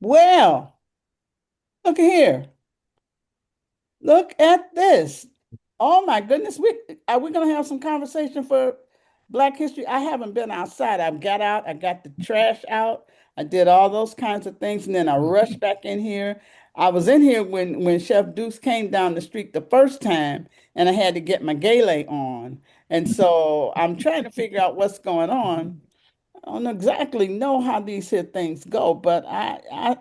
Well, look here. Look at this. Oh my goodness. Are we gonna have some conversation for Black History? I haven't been outside. I got out, I got the trash out, I did all those kinds of things, and then I rushed back in here. I was in here when Chef Duece came down the street the first time, and I had to get my gele on. And so I'm trying to figure out what's going on. I don't exactly know how these here things go, but I'm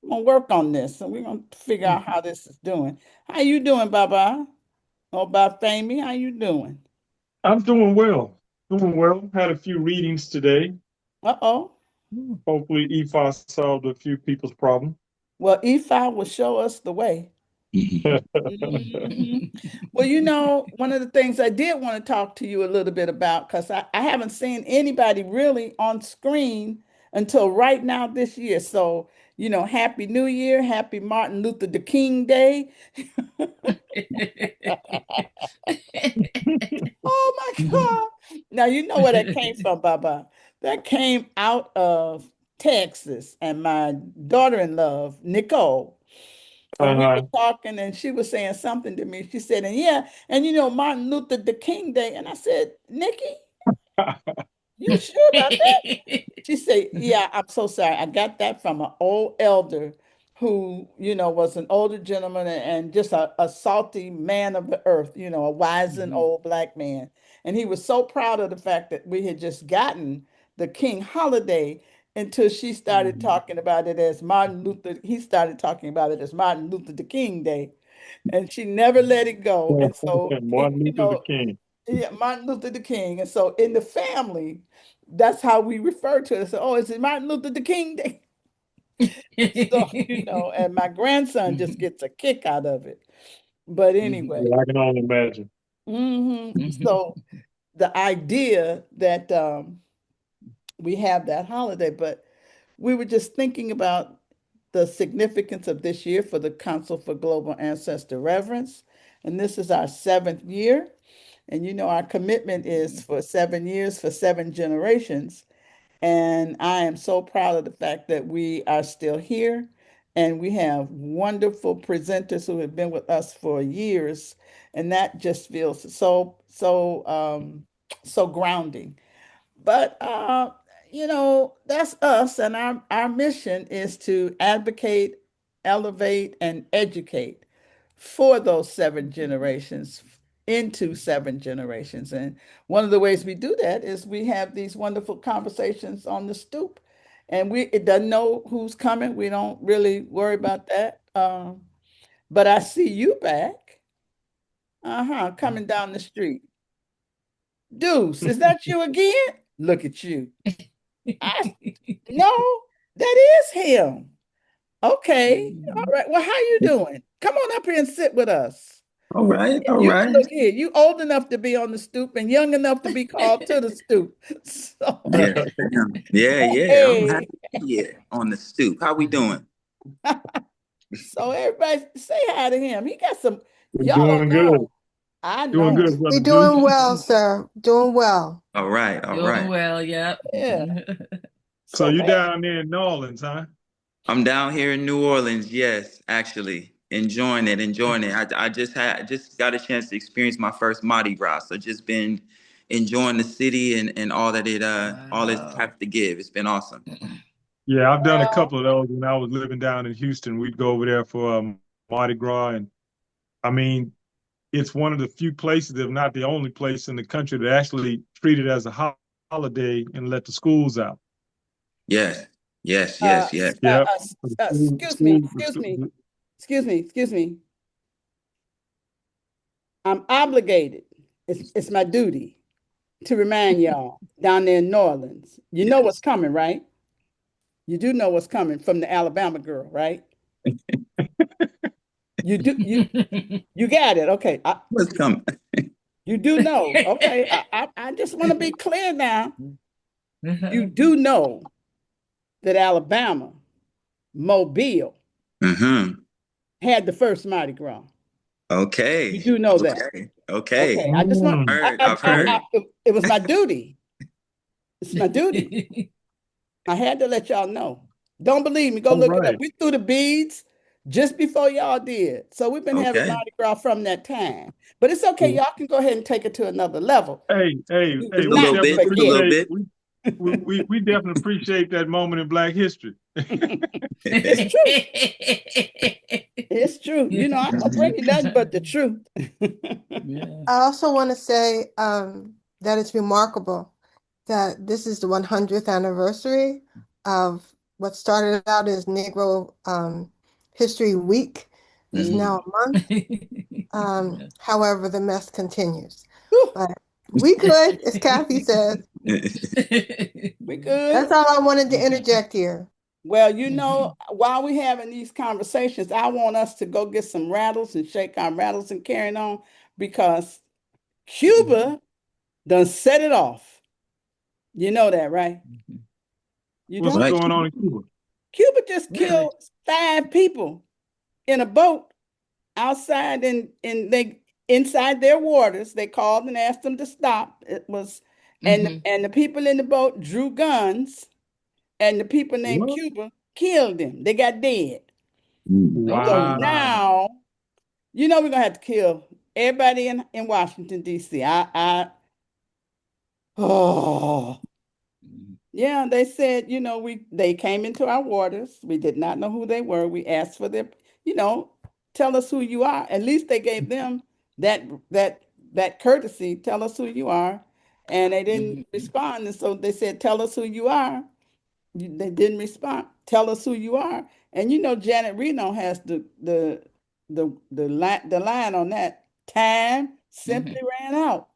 gonna work on this, and we're gonna figure out how this is doing. How you doing, Baba? Oh, Baba Family, how you doing? I'm doing well. Doing well. Had a few readings today. Uh-oh. Hopefully, EFA solved a few people's problem. Well, EFI will show us the way. Mhm. Well, one of the things I did want to talk to you a little bit about, because I haven't seen anybody really on screen until right now this year. So, Happy New Year, Happy Martin Luther the King Day. Oh my God. Now, you know where that came from, Baba. That came out of Texas, and my daughter-in-law, Nicole. And we were Uh-huh. talking, and she was saying something to me. She said, and yeah, and Martin Luther the King Day. And I said, Nikki, you sure about that? She said, yeah, I'm so sorry. I got that from an old elder who, was an older gentleman and just a salty man of the earth, a wizened Mhm. old black man. And he was so proud of the fact that we had just gotten the King holiday until she started Mhm. talking about it as Martin Luther. He started talking about it as Martin Luther the King Day. And she never let it go. And so, Martin Luther the King. yeah, Martin Luther the King. And so in the family, that's how we refer to it. So, oh, is it Martin Luther the King Day? So, and my grandson just gets a kick out of it. But anyway, Yeah, I can only imagine. so the idea that we have that holiday, but we were just thinking about the significance of this year for the Council for Global Ancestor Reverence. And this is our seventh year. And our commitment is for 7 years, for 7 generations. And I am so proud of the fact that we are still here and we have wonderful presenters who have been with us for years. And that just feels so grounding. But that's us, and our mission is to advocate, elevate, and educate for those 7 generations into 7 generations. And one of the ways we do that is we have these wonderful conversations on the stoop. And it doesn't know who's coming. We don't really worry about that. But I see you back. Uh-huh, coming down the street. Deuce, is that you again? Look at you. I No, that is him. Okay. All right. Well, how you doing? Come on up here and sit with us. All right, all You right. look here. You old enough to be on the stoop and young enough to be called to the stoop. So, Yes, ma'am. Yeah. I'm happy hey. to be here on the stoop. How we doing? So everybody say hi to him. He got some, We're y'all don't doing good. know. I Doing know. good, Brother You're doing Deuce. well, sir. Doing well. All right, all Doing right. well, yep. Yeah. So So you man, down there in New Orleans, huh? I'm down here in New Orleans. Yes, actually, enjoying it, enjoying it. I just got a chance to experience my first Mardi Gras, so just been enjoying the city and all that it has Wow. to give. It's been awesome. Yeah, I've done a well, couple of those when I was living down in Houston. We'd go over there for Mardi Gras, and I mean, it's one of the few places, if not the only place in the country that actually treat it as a holiday and let the schools out. Yes, uh, yes. uh, Yep. uh, excuse me, excuse me, excuse me. I'm obligated. It's my duty to remind y'all down there in New Orleans. You know what's Yes. coming, right? You do know what's coming from the Alabama girl, right? You do you got it. Okay. What's coming? You do know. Okay. I just want to be clear now. You do know that Alabama, Mobile, Mm-hmm. had the first Mardi Gras. You Okay. do know that. Okay. Okay. I just want Mm. I've heard. it was my duty. It's my duty. I had to let y'all know. Don't believe me? Go All look it up. right. We threw the beads just before y'all did. So we've been having Okay. Mardi Gras from that time. But it's okay. Y'all can go ahead and take it to another level. Hey, Do hey, A we little not definitely bit, just a forget. little appreciate bit. we definitely appreciate that moment in Black history. It's true. It's true. I ain't gonna bring you nothing but the truth. I also want to say that it's remarkable that this is the 100th anniversary of what started out as Negro History Week. It's Mm. now a month. However, the mess continues. Whew, But we good, as Kathy says. we good. That's all I wanted to interject here. Well, while we having these conversations, I want us to go get some rattles and shake our rattles and carry on because Cuba done set it off. You know that, right? You What's don't? Right. going on in Cuba? Cuba just Really? killed 5 people in a boat outside and they inside their waters. They called and asked them to stop. It was and the people in the boat drew guns and the people named What? Cuba killed them. They got dead. So Wow. now, we're gonna have to kill everybody in Washington, D.C. Oh yeah, they said, they came into our waters. We did not know who they were. We asked for their, you know, tell us who you are. At least they gave them that that that courtesy, tell us who you are. And they didn't respond. And so they said, tell us who you are. They didn't respond. Tell us who you are. And Janet Reno has the line on that. Time simply ran out.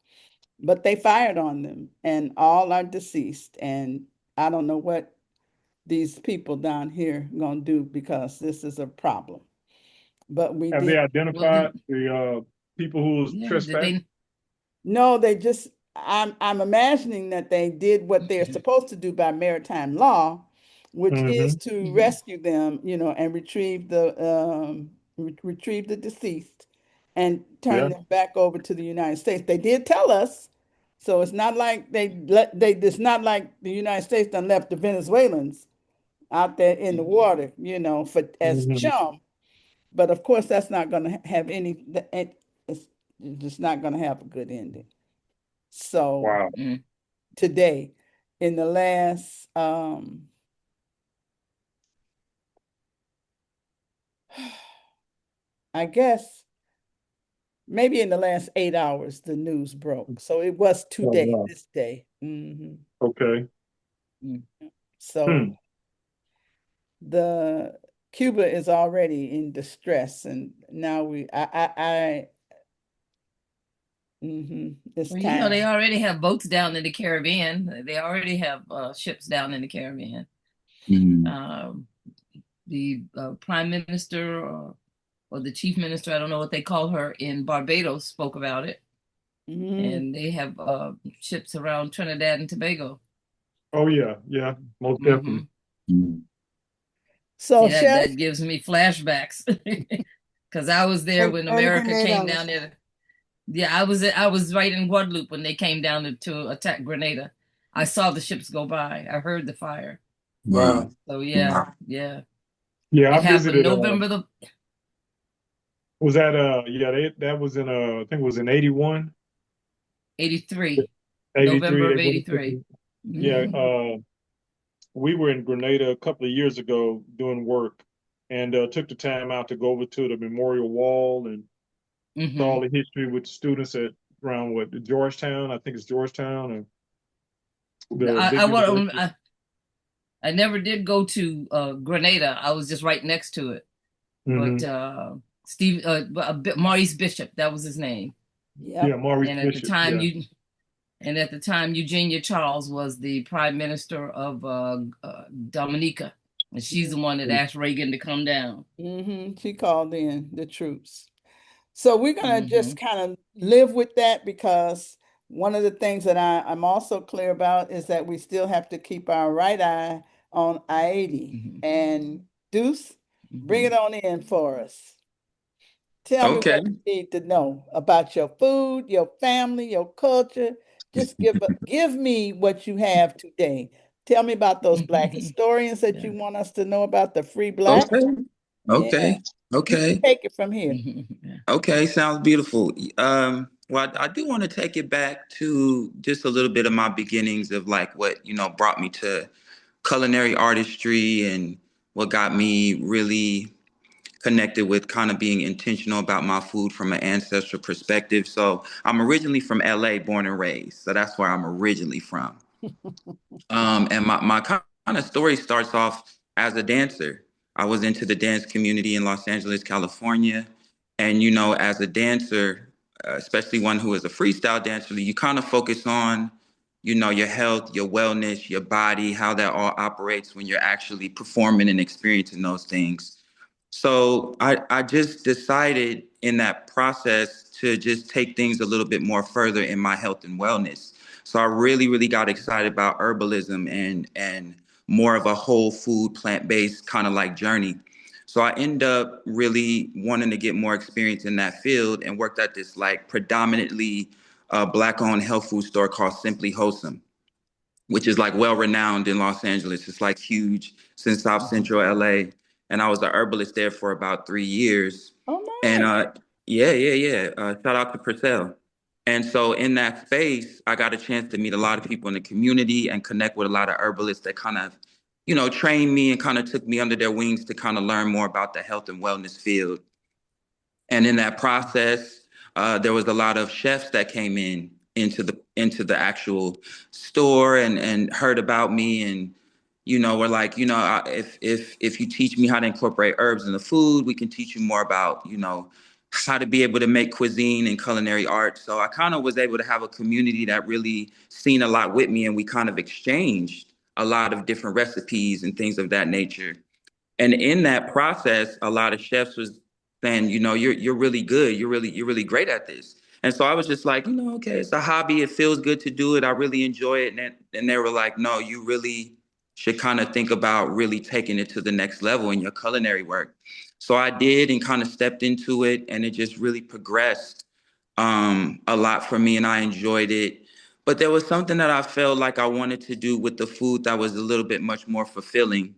But they fired on them, and all are deceased. And I don't know what these people down here gonna do because this is a problem. But we Have they did. identified the people who was trespassing? No, they just. I'm imagining that they did what they're supposed to do by maritime law, which is Mm-hmm. to rescue them, and retrieve the deceased and turn Yeah. them back over to the United States. They did tell us, so it's not like it's not like the United States done left the Venezuelans out there in the water, for as Mm-hmm. chum. But of course, that's not going to have it's just not going to have a good ending. So Wow. today, in the last, I guess maybe in the last 8 hours, the news broke. So it was Oh, today, wow. this day. Okay. So Hmm. the Cuba is already in distress, and now it's Well, they time. already have boats down in the Caribbean. They already have ships down in the Caribbean. Mm. Um, the prime minister or the chief minister, I don't know what they call her, in Barbados spoke about it. Mhm. And they have ships around Trinidad and Tobago. Oh yeah, yeah, most hmm definitely. Mm. So, See, that Chef, that gives me flashbacks because I was there when And America came Grenada. down there. Yeah, I was right in Guadeloupe when they came down to attack Grenada. I saw the ships go by. I heard the fire. Wow. Wow. So yeah. Yeah, I It happened visited. November the Was that yeah? That was in I think it was in 81, 83, 83. November They of went. 83. Yeah. hmm We were in Grenada a couple of years ago doing work, and took the time out to go over to the memorial wall and saw hmm all the history with the students at around what Georgetown. I think it's Georgetown or the I, big I, wa- university. I I never did go to Grenada. I was just right next to it. But Hmm. Maurice Bishop, that was his name. Yeah, yep. Maurice And at the Bishop. time Yeah. you and at the time Eugenia Charles was the prime minister of Dominica. And she's the one that asked Reagan to come down. She called in the troops. So we're gonna just hmm kind of live with that because one of the things that I'm also clear about is that we still have to keep our right eye on I-80. hmm And Deuce, bring hmm it on in for us. Tell me Okay. what you need to know about your food, your family, your culture. Just give me what you have today. Tell me about those Black historians that you want us to know about, the free Black. Okay. Yeah, Okay. you can Okay. take it from here. Okay. Sounds beautiful. Well, I do want to take it back to just a little bit of my beginnings of like what, brought me to culinary artistry and what got me really connected with kind of being intentional about my food from an ancestral perspective. So I'm originally from LA, born and raised. So that's where I'm originally from. And my kind of story starts off as a dancer. I was into the dance community in Los Angeles, California. And, as a dancer, especially one who is a freestyle dancer, you kind of focus on, your health, your wellness, your body, how that all operates when you're actually performing and experiencing those things. So I just decided in that process to just take things a little bit more further in my health and wellness. So I really, really got excited about herbalism and more of a whole food, plant-based kind of like journey. So I end up really wanting to get more experience in that field and worked at this like predominantly Black-owned health food store called Simply Wholesome, which is like well renowned in Los Angeles. It's like huge. It's in South Central LA. And I was a herbalist there for about 3 years. Oh And my. yeah. Shout out to Purcell. And so in that space, I got a chance to meet a lot of people in the community and connect with a lot of herbalists that kind of, trained me and kind of took me under their wings to kind of learn more about the health and wellness field. And in that process, there was a lot of chefs that came into the actual store and heard about me and were like, if you teach me how to incorporate herbs in the food, we can teach you more about how to be able to make cuisine and culinary art. So I kind of was able to have a community that really seen a lot with me, and we kind of exchanged a lot of different recipes and things of that nature. And in that process, a lot of chefs was saying, you're really good. You're really great at this. And so I was just like, okay, it's a hobby. It feels good to do it. I really enjoy it. And they were like, no, you really should kind of think about really taking it to the next level in your culinary work. So I did and kind of stepped into it, and it just really progressed a lot for me, and I enjoyed it. But there was something that I felt like I wanted to do with the food that was a little bit much more fulfilling.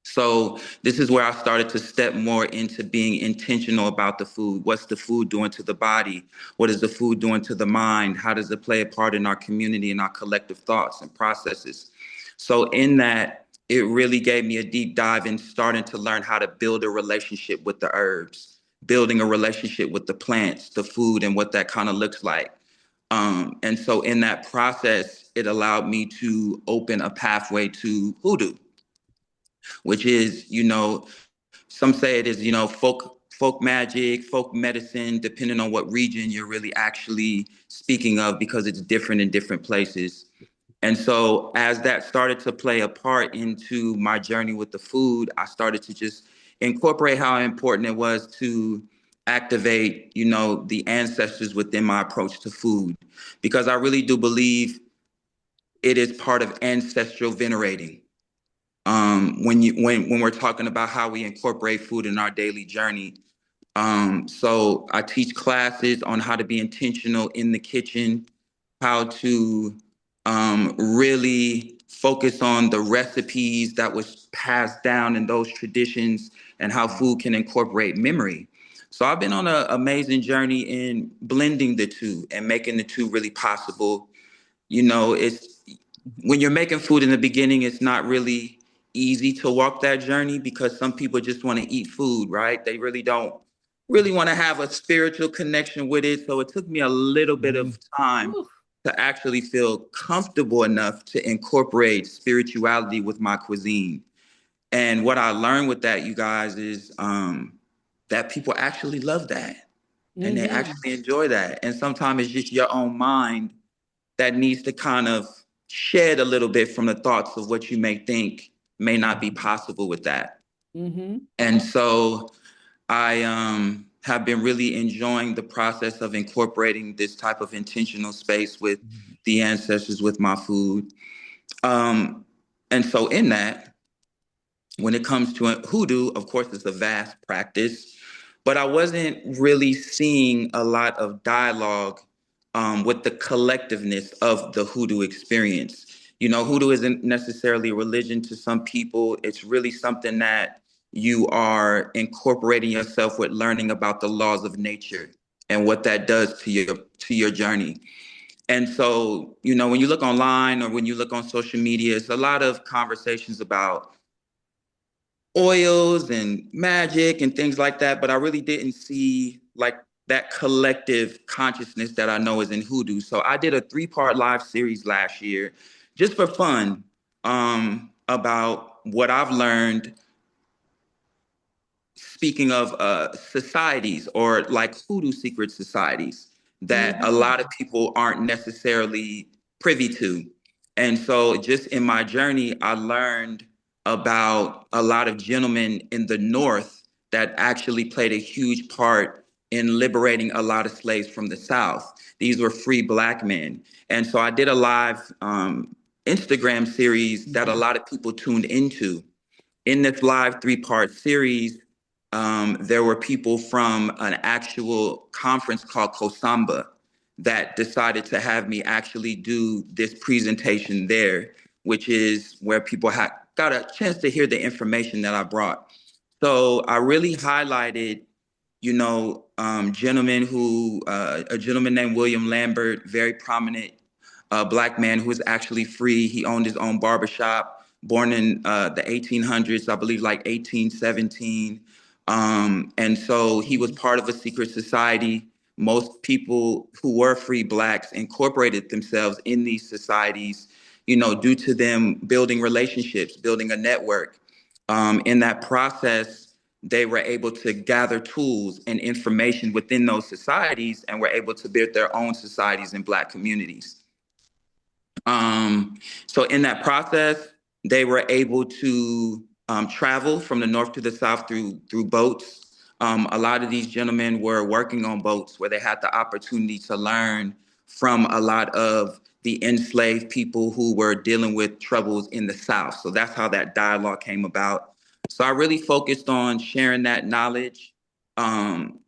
So this is where I started to step more into being intentional about the food. What's the food doing to the body? What is the food doing to the mind? How does it play a part in our community and our collective thoughts and processes? So in that, it really gave me a deep dive in starting to learn how to build a relationship with the herbs, building a relationship with the plants, the food, and what that kind of looks like. And so in that process, it allowed me to open a pathway to hoodoo, which is, some say it is, folk magic, folk medicine, depending on what region you're really actually speaking of, because it's different in different places. And so as that started to play a part into my journey with the food, I started to just incorporate how important it was to activate, the ancestors within my approach to food, because I really do believe it is part of ancestral venerating. When we're talking about how we incorporate food in our daily journey. So I teach classes on how to be intentional in the kitchen, how to really focus on the recipes that was passed down in those traditions and how food can incorporate memory. So I've been on an amazing journey in blending the two and making the two really possible. It's when you're making food in the beginning, it's not really easy to walk that journey because some people just want to eat food, right? They really don't really want to have a spiritual connection with it. So it took me a little bit of time to actually feel comfortable enough to incorporate spirituality with my cuisine. And what I learned with that, you guys, is that people actually love that and they actually enjoy that. And sometimes it's just your own mind that needs to kind of shed a little bit from the thoughts of what you may think may not be possible with that. And so I have been really enjoying the process of incorporating this type of intentional space with the ancestors with my food. Um, and so in that, when it comes to hoodoo, of course, it's a vast practice, but I wasn't really seeing a lot of dialogue with the collectiveness of the hoodoo experience. Hoodoo isn't necessarily a religion to some people. It's really something that you are incorporating yourself with learning about the laws of nature and what that does to your journey. And so, when you look online or when you look on social media, it's a lot of conversations about oils and magic and things like that, but I really didn't see like that collective consciousness that I know is in hoodoo. So I did a 3-part live series last year just for fun, about what I've learned, speaking of societies or like hoodoo secret societies that a lot of people aren't necessarily privy to. And so just in my journey, I learned about a lot of gentlemen in the North that actually played a huge part in liberating a lot of slaves from the South. These were free Black men. And so I did a live Instagram series that a lot of people tuned into. In this live 3-part series, there were people from an actual conference called Kosamba that decided to have me actually do this presentation there, which is where people got a chance to hear the information that I brought. So I really highlighted, a gentleman named William Lambert, very prominent Black man who was actually free. He owned his own barbershop, born in the 1800s, I believe like 1817. And so he was part of a secret society. Most people who were free Blacks incorporated themselves in these societies, due to them building relationships, building a network. In that process, they were able to gather tools and information within those societies and were able to build their own societies in Black communities. So in that process, they were able to travel from the north to the south through boats. A lot of these gentlemen were working on boats where they had the opportunity to learn from a lot of the enslaved people who were dealing with troubles in the South. So that's how that dialogue came about. So I really focused on sharing that knowledge. Um,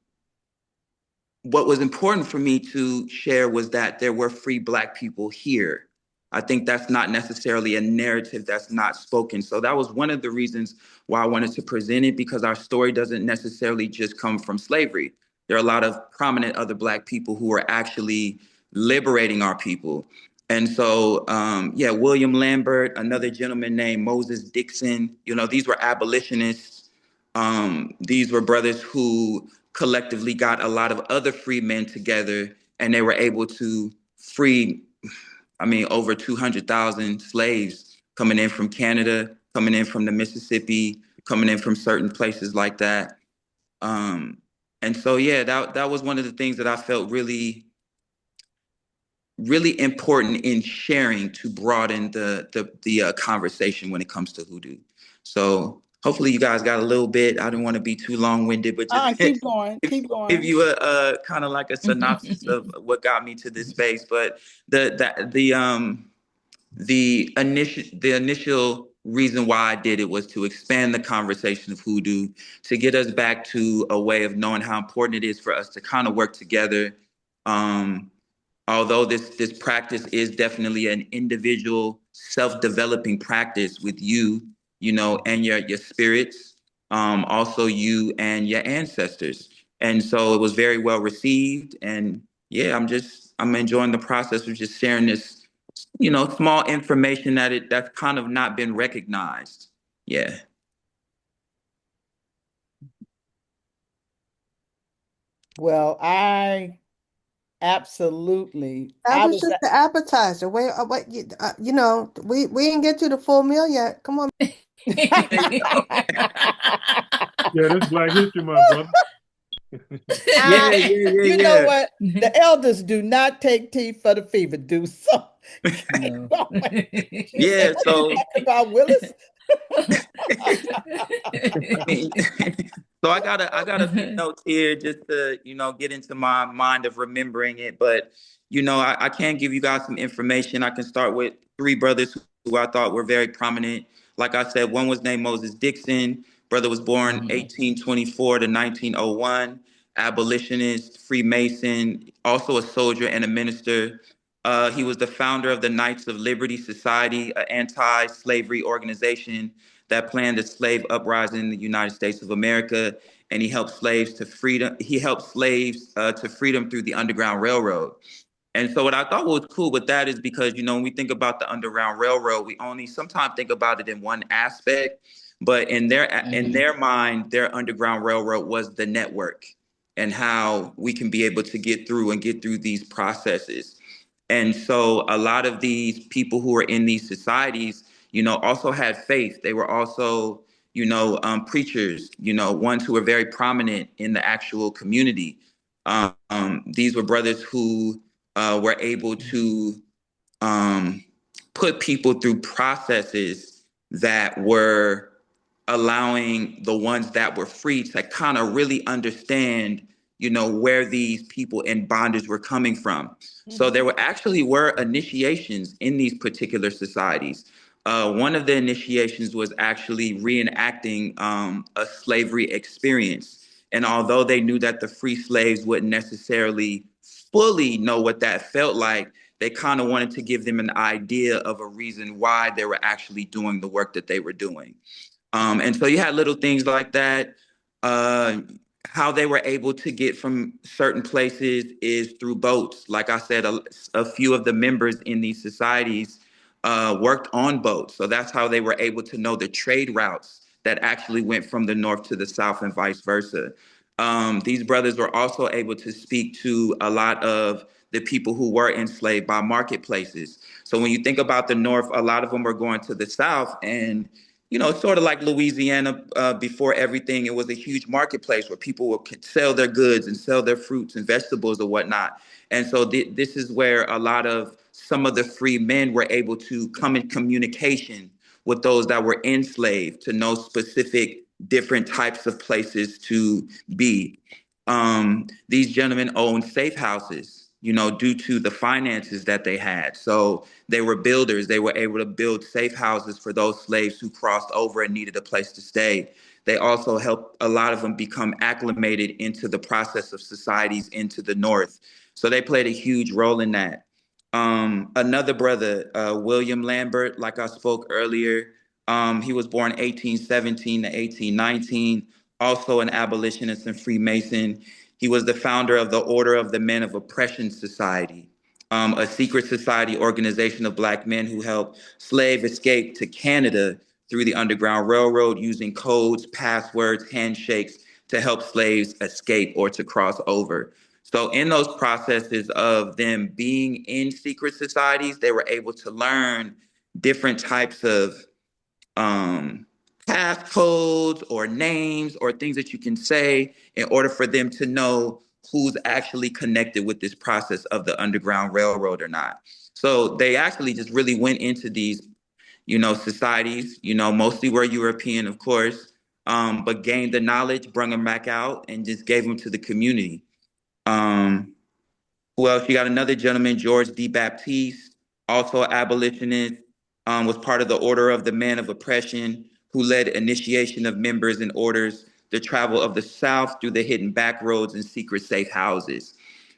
what was important for me to share was that there were free Black people here. I think that's not necessarily a narrative that's not spoken. So that was one of the reasons why I wanted to present it, because our story doesn't necessarily just come from slavery. There are a lot of prominent other Black people who are actually liberating our people. And so, William Lambert, another gentleman named Moses Dixon, these were abolitionists. These were brothers who collectively got a lot of other free men together, and they were able to free, over 200,000 slaves coming in from Canada, coming in from the Mississippi, coming in from certain places like that. And so, that was one of the things that I felt really, really important in sharing to broaden the conversation when it comes to hoodoo. So hopefully you guys got a little bit. I don't want to be too long-winded, but just Keep going, keep give going. you a kind of like a synopsis of what got me to this space. But the initial reason why I did it was to expand the conversation of hoodoo, to get us back to a way of knowing how important it is for us to kind of work together. Although this practice is definitely an individual self-developing practice with and your spirits, also you and your ancestors. And so it was very well received. And I'm enjoying the process of just sharing this, small information that's kind of not been recognized. Yeah. Well, I absolutely. That I was was just the appetizer. Wait, what we didn't get to the full meal yet. Come on. Yeah, that's Black History Month, brother. Yeah, yeah, yeah, you know yeah. what? The elders do not take tea for the fever, do so. No. You said Yeah, what you so talking about, Willis? I mean, so I got a few notes here just to, get into my mind of remembering it. But, I can give you guys some information. I can start with 3 brothers who I thought were very prominent. Like I said, one was named Moses Dixon. Brother was born 1824 to 1901, abolitionist, Freemason, also a soldier and a minister. He was the founder of the Knights of Liberty Society, an anti-slavery organization that planned a slave uprising in the United States of America, and he helped slaves to freedom. He helped slaves to freedom through the Underground Railroad. And so what I thought was cool with that is because, when we think about the Underground Railroad, we only sometimes think about it in one aspect, but in their mind, their Underground Railroad was the network and how we can be able to get through these processes. And so a lot of these people who are in these societies, also had faith. They were also, preachers, ones who were very prominent in the actual community. These were brothers who were able to um, put people through processes that were allowing the ones that were free to kind of really understand, where these people in bondage were coming from. So there were initiations in these particular societies. One of the initiations was actually reenacting a slavery experience. And although they knew that the free slaves wouldn't necessarily fully know what that felt like, they kind of wanted to give them an idea of a reason why they were actually doing the work that they were doing. And so you had little things like that. Uh, how they were able to get from certain places is through boats. Like I said, a few of the members in these societies worked on boats. So that's how they were able to know the trade routes that actually went from the north to the south and vice versa. These brothers were also able to speak to a lot of the people who were enslaved by marketplaces. So when you think about the north, a lot of them were going to the south, and sort of like Louisiana, before everything, it was a huge marketplace where people would sell their goods and sell their fruits and vegetables or whatnot. And so this is where a lot of some of the free men were able to come in communication with those that were enslaved to know specific different types of places to be. These gentlemen owned safe houses, due to the finances that they had. So they were builders. They were able to build safe houses for those slaves who crossed over and needed a place to stay. They also helped a lot of them become acclimated into the process of societies into the North. So they played a huge role in that. Another brother, William Lambert, like I spoke earlier, he was born 1817 to 1819, also an abolitionist and Freemason. He was the founder of the Order of the Men of Oppression Society, a secret society organization of Black men who helped slaves escape to Canada through the Underground Railroad using codes, passwords, handshakes to help slaves escape or to cross over. So in those processes of them being in secret societies, they were able to learn different types of um, passcodes or names or things that you can say in order for them to know who's actually connected with this process of the Underground Railroad or not. So they actually just really went into these, societies, mostly were European, of course, but gained the knowledge, brought them back out, and just gave them to the community. Um, who else? You got another gentleman, George D. Baptiste, also abolitionist, was part of the Order of the Men of Oppression, who led initiation of members and orders, the travel of the South through the hidden back roads and secret safe houses.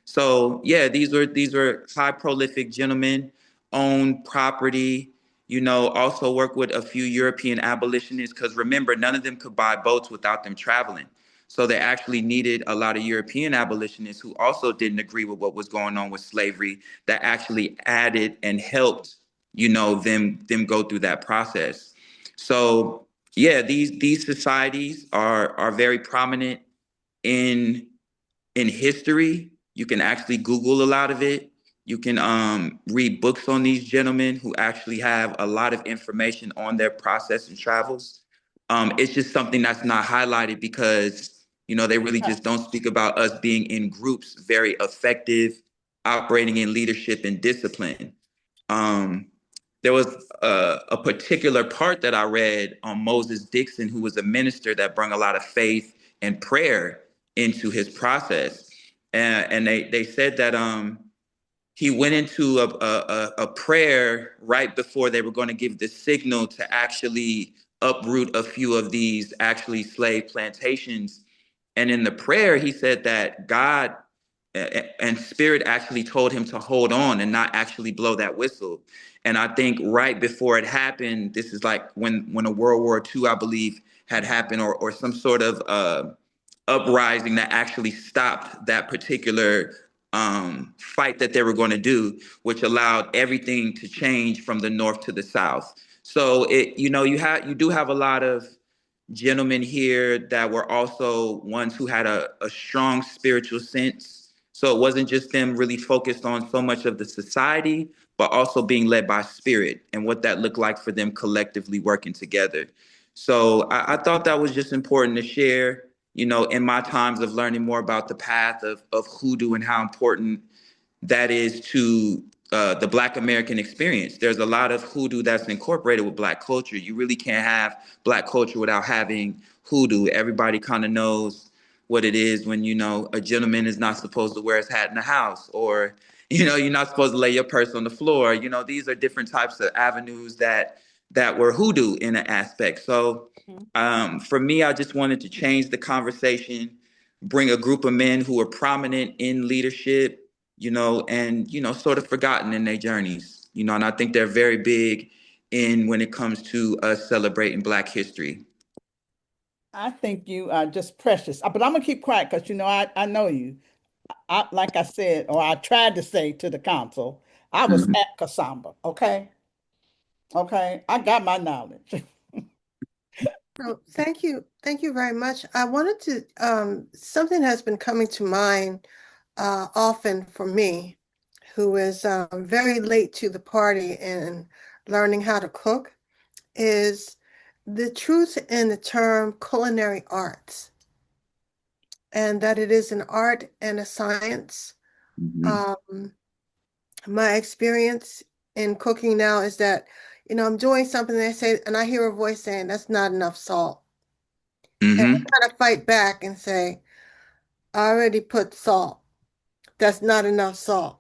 So yeah, these were high prolific gentlemen, owned property, also work with a few European abolitionists, because remember, none of them could buy boats without them traveling. So they actually needed a lot of European abolitionists who also didn't agree with what was going on with slavery, that actually added and helped, them go through that process. So yeah, these societies are very prominent in history. You can actually Google a lot of it. You can read books on these gentlemen who actually have a lot of information on their process and travels. It's just something that's not highlighted because, they really just don't speak about us being in groups very effective, operating in leadership and discipline. Um, there was a particular part that I read on Moses Dixon, who was a minister that brought a lot of faith and prayer into his process. And they said that he went into a prayer right before they were going to give the signal to actually uproot a few of these actually slave plantations. And in the prayer, he said that God and spirit actually told him to hold on and not actually blow that whistle. And I think right before it happened, this is like when a World War II, I believe, had happened, or some sort of uprising that actually stopped that particular fight that they were going to do, which allowed everything to change from the north to the south. So you do have a lot of gentlemen here that were also ones who had a strong spiritual sense. So it wasn't just them really focused on so much of the society, but also being led by spirit and what that looked like for them collectively working together. So I thought that was just important to share, in my times of learning more about the path of hoodoo and how important that is to the Black American experience. There's a lot of hoodoo that's incorporated with Black culture. You really can't have Black culture without having hoodoo. Everybody kind of knows what it is when, a gentleman is not supposed to wear his hat in the house, or, you're not supposed to lay your purse on the floor. These are different types of avenues that were hoodoo in an aspect. So for me, I just wanted to change the conversation, bring a group of men who are prominent in leadership, and, sort of forgotten in their journeys, and I think they're very big in when it comes to us celebrating Black history. I think you are just precious. But I'm gonna keep quiet because I know you. Like I said, or I tried to say to the council, I was Mhm. at Kasamba. Okay. Okay. I got my knowledge. So thank you very much. I wanted to, something has been coming to mind often for me, who is very late to the party and learning how to cook, is the truth in the term culinary arts, and that it is an art and a science. Mhm. Um, my experience in cooking now is that, I'm doing something, they say, and I hear a voice saying, that's not enough salt. And I Mhm. kind of fight back and say, I already put salt. That's not enough salt.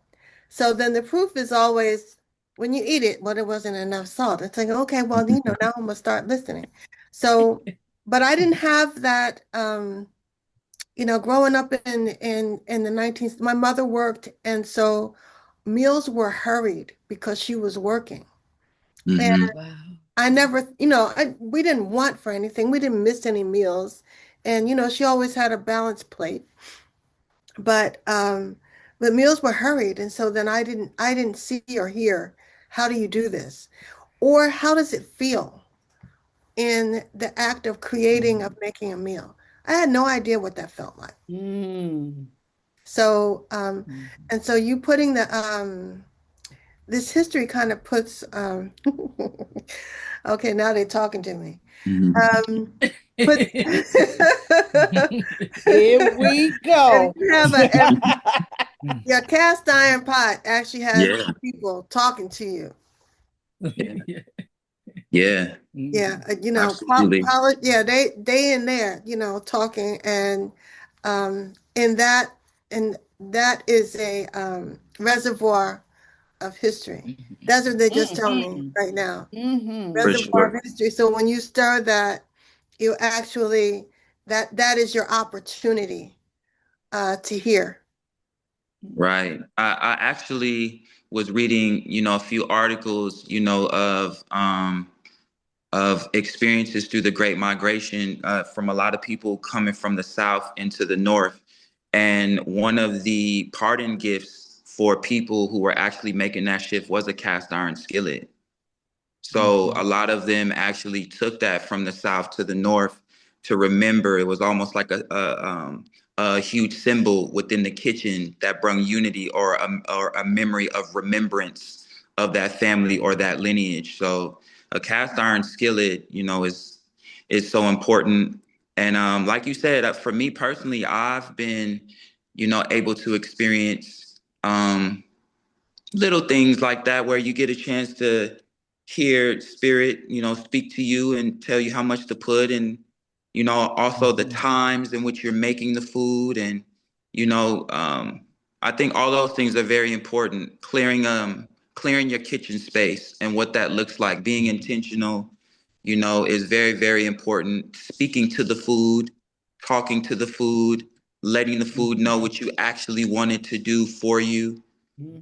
So then the proof is always when you eat it, well, there wasn't enough salt. It's like, okay, well, now I'm gonna start listening. So, but I didn't have that, growing up in the 19th, my mother worked, and so meals were hurried because she was working. And Mhm. Wow. I never, we didn't want for anything. We didn't miss any meals. And, she always had a balanced plate. But meals were hurried. And so then I didn't see or hear, how do you do this? Or how does it feel in the act of creating, of making a meal? I had no idea what that felt like. Mm. So, Mhm. and so you putting this history kind of puts, okay, now they're talking to me. Mhm. Um, put, Here we and go. you have a, your cast iron pot actually has Yeah. people talking to you. Yeah. Yeah. Yeah, Absolutely. yeah, they in there, talking, and in that and that is a reservoir of history. That's what they just tell me Mm-hmm. right now. For Mm-hmm. Reservoir sure. of history. So when you stir that, you actually that is your opportunity to hear. Right. I actually was reading, a few articles, of experiences through the Great Migration, from a lot of people coming from the South into the North. And one of the pardon gifts for people who were actually making that shift was a cast iron skillet. So a lot of them actually took that from the South to the North to remember. It was almost like a huge symbol within the kitchen that brought unity, or a memory of remembrance of that family or that lineage. So a cast iron skillet, is so important. And like you said, for me personally, I've been, able to experience little things like that where you get a chance to hear spirit, speak to you and tell you how much to put, and also the times in which you're making the food. And you know I think all those things are very important. Clearing your kitchen space and what that looks like, being intentional, is very, very important. Speaking to the food, talking to the food, letting the food know what you actually want it to do for you,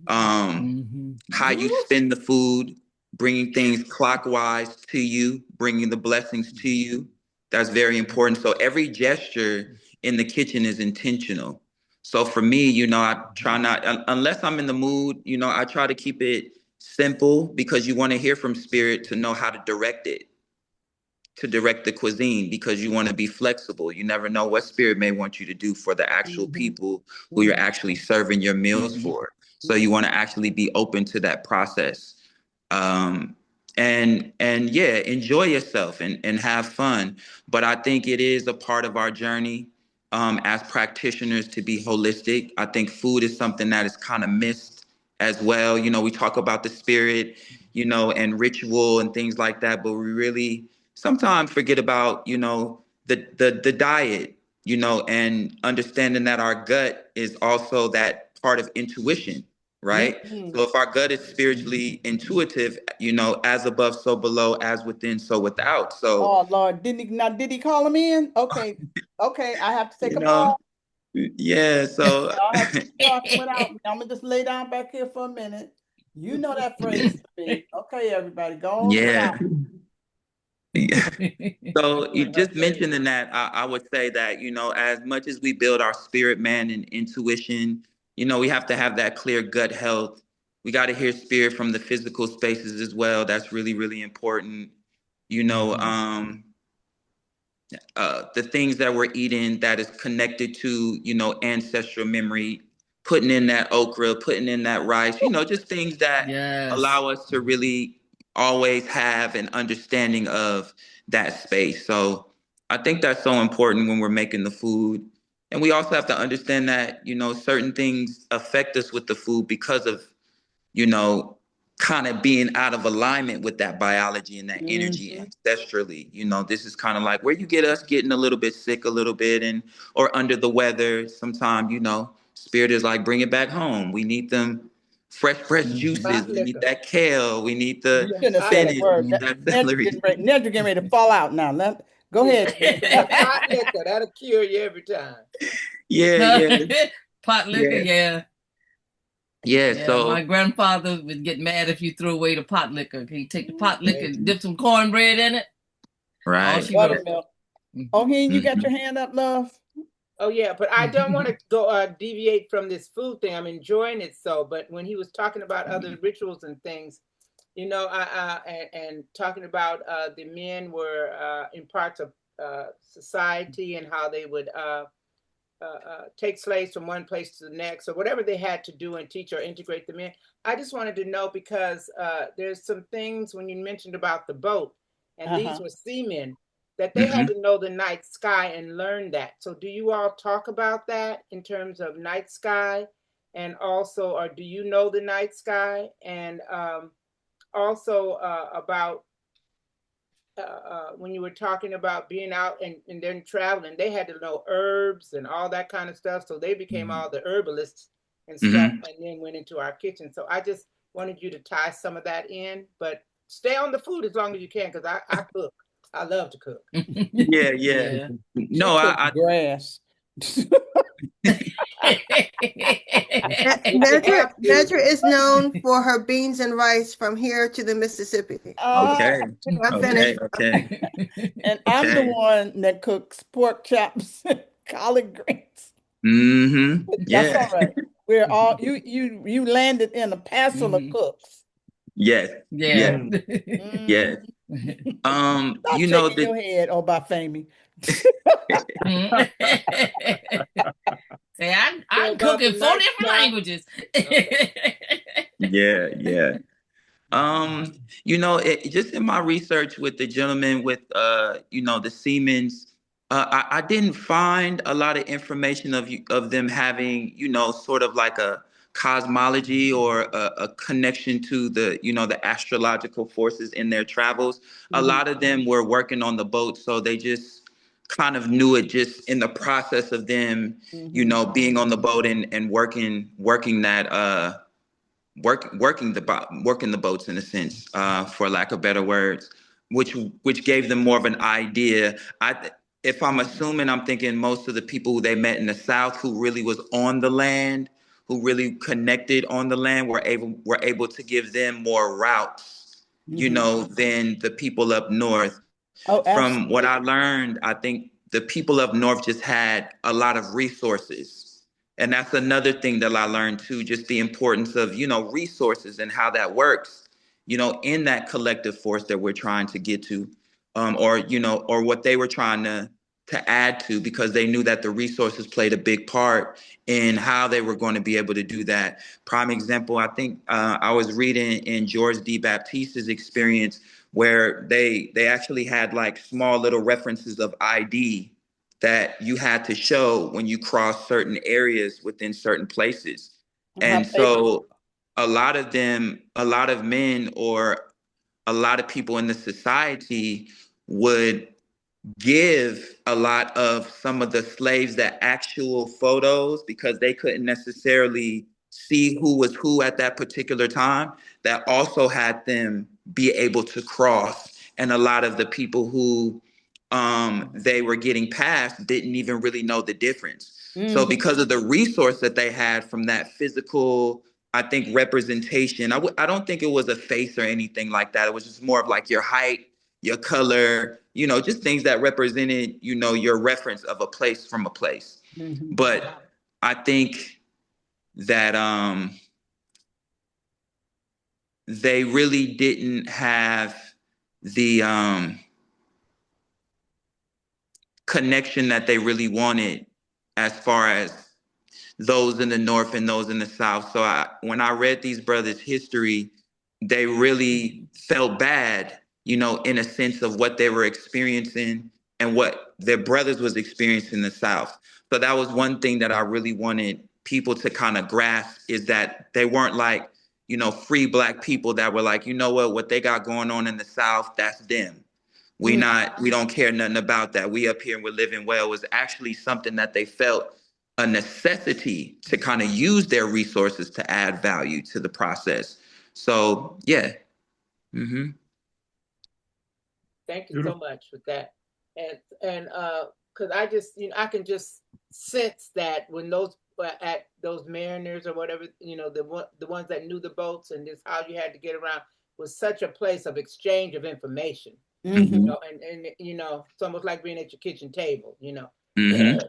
how you spend the food, bringing things clockwise to you, bringing the blessings to you. That's very important. So every gesture in the kitchen is intentional. So for me, I try not, unless I'm in the mood, I try to keep it simple because you want to hear from spirit to know how to direct it, to direct the cuisine, because you want to be flexible. You never know what spirit may want you to do for the actual people who you're actually serving your meals for. So you want to actually be open to that process. Um, and yeah, enjoy yourself and have fun. But I think it is a part of our journey as practitioners to be holistic. I think food is something that is kind of missed as well. We talk about the spirit, and ritual and things like that, but we really sometimes forget about, the diet, and understanding that our gut is also that part of intuition, right? So if our gut is spiritually intuitive, as above, so below, as within, so without. So, Oh Lord, did he call him in? Okay. Okay, I have to take you a know, pause. yeah, so Y'all have to keep talking without me. I'm gonna just lay down back here for a minute. You know that phrase to me. Okay, everybody, go on yeah. without. So you just mentioning that, I would say that, as much as we build our spirit, man, and intuition, we have to have that clear gut health. We got to hear spirit from the physical spaces as well. That's really, really important. You know, um, the things that we're eating that is connected to, ancestral memory, putting in that okra, putting in that rice, just things that Yes. allow us to really always have an understanding of that space. So I think that's so important when we're making the food. And we also have to understand that, certain things affect us with the food because of, you know, kind of being out of alignment with that biology and that energy ancestrally. This is kind of like where you get us getting a little bit sick a little bit and or under the weather. Sometimes, spirit is like, bring it back home. We need them fresh juices. Hot We need liquor. that kale. We need You the shouldn't have Hot said a spinach. liquor. We word. need that celery. Ned's getting ready to fall out now. Go Get, ahead. get some hot liquor. That'll cure you every time. Yeah, yeah, Pot liquor, yeah, yeah. yeah. Yeah, my So grandfather would get mad if you threw away the pot liquor. He'd take the pot liquor Hey. and dip some cornbread in it. All right. she wrote. Buttermilk. Oh, Hen, you got Mhm. your hand up, love? Oh yeah, but I don't want to go deviate from this food thing. I'm enjoying it so, but when he was talking about other rituals and things, and talking about the men were in parts of society and how they would take slaves from one place to the next, or whatever they had to do and teach or integrate them in. I just wanted to know because there's some things when you mentioned about the boat, and these Uh-huh. were seamen, that they had Mhm. to know the night sky and learn that. So, do you all talk about that in terms of night sky, and also, or do you know the night sky, and also about when you were talking about being out and then traveling, they had to know herbs and all that kind of stuff. So they became all the herbalists and stuff, Mhm. and then went into our kitchen. So I just wanted you to tie some of that in, but stay on the food as long as you can, because I cook. I love to cook. Yeah, yeah. Yeah. She No, cooked grass. If you have to. Nedra is known for her beans and rice from here to the Mississippi. uh, okay, I'm okay, finished. okay, and I'm the okay. one that cooks pork chops, collard greens. Mm-hmm. That's Yeah. all right. We're all you landed in a passel of Mhm. cooks. Yes. Yeah. Yes. Mm. Yes. Mm. Stop You know shaking that. your head, oh by Fammy. Say, I So I cook about the in four night different sky. languages. Okay. Yeah, yeah. Just in my research with the gentleman with the Siemens, I didn't find a lot of information of them having, sort of like a cosmology or a connection to the astrological forces in their travels. A lot of them were working on the boat, so they just kind of knew it just in the process of them, being on the boat and working that working the boats in a sense, for lack of better words, which gave them more of an idea. if I'm assuming, I'm thinking most of the people who they met in the South who really was on the land, who really connected on the land, were able to give them more routes, Hmm. than the people up north. Oh, From what I absolutely. learned, I think the people up north just had a lot of resources. And that's another thing that I learned too, just the importance of, resources and how that works, in that collective force that we're trying to get to, or what they were trying to add to, because they knew that the resources played a big part in how they were going to be able to do that. Prime example, I think I was reading in George D. Baptiste's experience where they actually had like small little references of ID that you had to show when you cross certain areas within certain places. How And paper. so a lot of men or a lot of people in the society would give a lot of some of the slaves the actual photos because they couldn't necessarily see who was who at that particular time, that also had them be able to cross. And a lot of the people who they were getting past didn't even really know the difference. So Hmm. because of the resource that they had from that physical, I think, representation, I don't think it was a face or anything like that. It was just more of like your height, your color, just things that represented, your reference of a place from a place. Hmm. But I think that they really didn't have the connection that they really wanted as far as those in the North and those in the South. So when I read these brothers' history, they really felt bad, in a sense of what they were experiencing and what their brothers was experiencing in the South. So that was one thing that I really wanted people to kind of grasp, is that they weren't like, free Black people that were like, what they got going on in the South, that's them. We don't care nothing about that. We up here and we're living well. It was actually something that they felt a necessity to kind of use their resources to add value to the process. So yeah. Hmm. Thank you so Beautiful. much for that. And because I just, I can just sense that when those at those mariners or whatever, the ones that knew the boats and just how you had to get around, was such a place of exchange of information. Hmm. And it's almost like being at your kitchen table, Hmm. and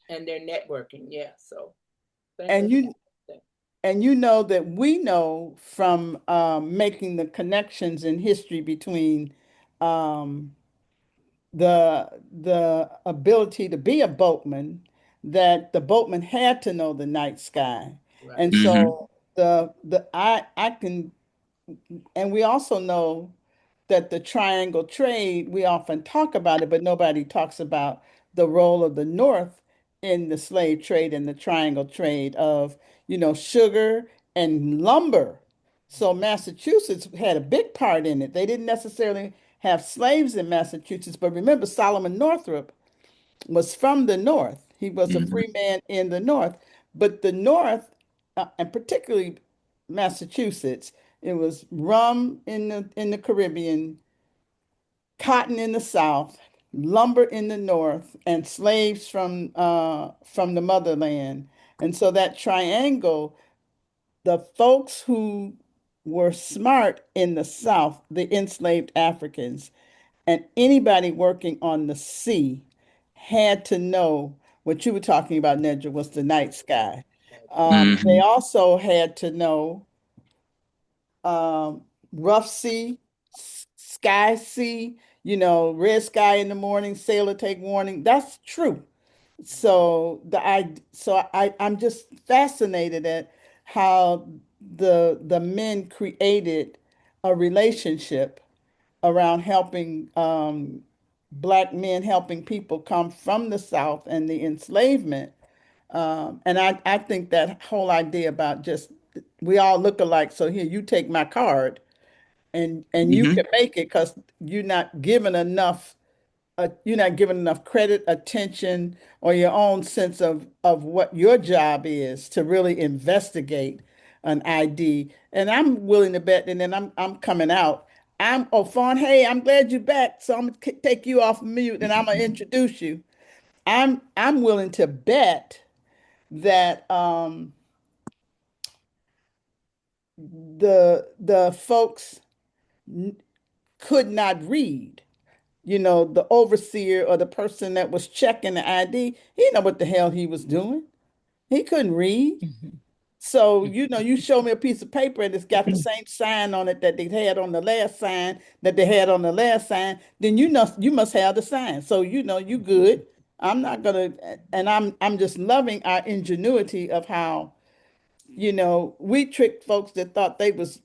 they're networking. Yeah. So thank you And for you that. and you know that we know from making the connections in history between um, the ability to be a boatman, that the boatman had to know the night sky. Right. And Hmm. so I can, and we also know that the triangle trade, we often talk about it, but nobody talks about the role of the North in the slave trade and the triangle trade of, sugar and lumber. So Massachusetts had a big part in it. They didn't necessarily have slaves in Massachusetts, but remember, Solomon Northup was from the North. He was a Hmm. free man in the North, but the North, and particularly Massachusetts, it was rum in the Caribbean, cotton in the South, lumber in the North, and slaves from the motherland. And so that triangle, the folks who were smart in the South, the enslaved Africans, and anybody working on the sea had to know what you were talking about, Nedra, was the night sky. They Hmm. also had to know um, rough sea, sky sea, red sky in the morning, sailor take warning. That's true. I'm just fascinated at how the men created a relationship around helping Black men, helping people come from the South and the enslavement. And I think that whole idea about just we all look alike, so here you take my card and you can Hmm. make it because you're not given enough credit, attention, or your own sense of what your job is to really investigate an ID. And I'm willing to bet, and then I'm coming out. Fawn, hey, I'm glad you're back. So I'm gonna take you off mute and I'm gonna introduce you. I'm willing to bet that the folks could not read. You know, the overseer or the person that was checking the ID, he didn't know what the hell he was doing. He couldn't read. So, you know, you show me a piece of paper and it's got the same sign on it that they had on the last sign that they had on the last sign, then you know you must have the sign. So, you know, you good. I'm not gonna, and I'm just loving our ingenuity of how, you know, we tricked folks that thought they was,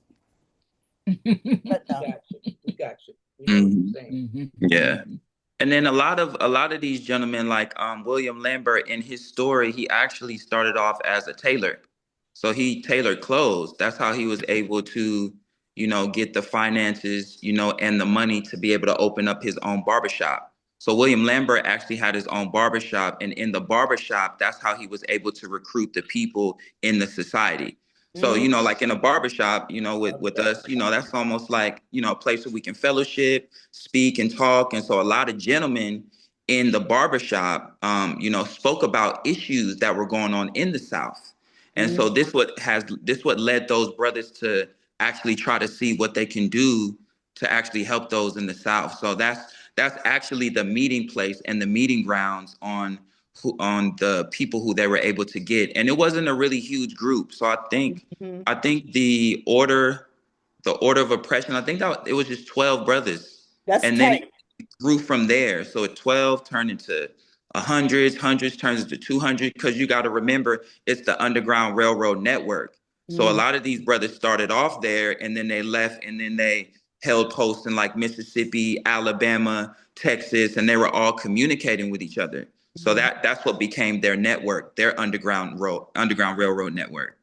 but We no. got you. We got you. We know what Mhm. you're saying. Yeah. And then a lot of these gentlemen, like William Lambert, in his story, he actually started off as a tailor. So he tailored clothes. That's how he was able to, get the finances, and the money to be able to open up his own barbershop. So William Lambert actually had his own barbershop, and in the barbershop, that's how he was able to recruit the people in the society. So, Mm, like in a barbershop, Love with that. us, that's almost like, a place where we can fellowship, speak and talk. And so a lot of gentlemen in the barbershop, spoke about issues that were going on in the South. And mm, so this what led those brothers to actually try to see what they can do to actually help those in the South. So that's actually the meeting place and the meeting grounds on the people who they were able to get. And it wasn't a really huge group. So I think mhm. I think the order of oppression, I think that it was just 12 brothers. That's And then tight. it grew from there. So at 12 turned into hundreds turns into 200, because you got to remember it's the Underground Railroad network. So a Mm, lot of these brothers started off there and then they left and then they held posts in like Mississippi, Alabama, Texas, and they were all communicating with each other. So mhm. that's what became their network, their Underground Railroad network.